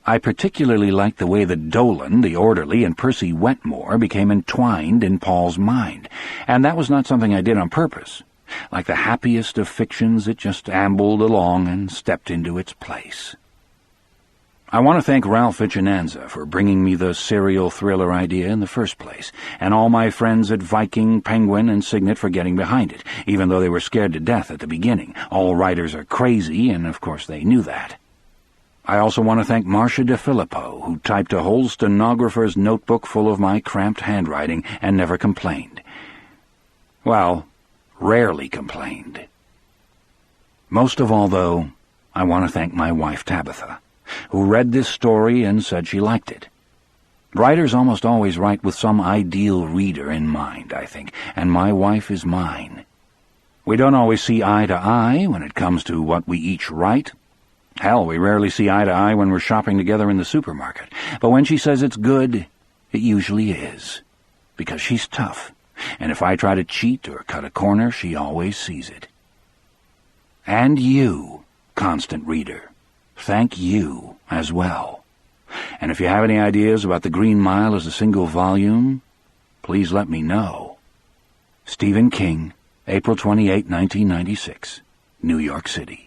I particularly liked the way that Dolan, the orderly, and Percy Wetmore became entwined in Paul's mind, and that was not something I did on purpose. Like the happiest of fictions, it just ambled along and stepped into its place. I want to thank Ralph Ichinanza for bringing me the serial thriller idea in the first place, and all my friends at Viking, Penguin, and Signet for getting behind it, even though they were scared to death at the beginning. All writers are crazy, and of course they knew that. I also want to thank Marcia DeFilippo, who typed a whole stenographer's notebook full of my cramped handwriting and never complained. Well, rarely complained. Most of all, though, I want to thank my wife Tabitha, who read this story and said she liked it. Writers almost always write with some ideal reader in mind, I think, and my wife is mine. We don't always see eye to eye when it comes to what we each write. Hell, we rarely see eye to eye when we're shopping together in the supermarket. But when she says it's good, it usually is, because she's tough. And if I try to cheat or cut a corner, she always sees it. And you, constant reader, thank you as well. And if you have any ideas about The Green Mile as a single volume, please let me know. Stephen King, April 28, 1996, New York City.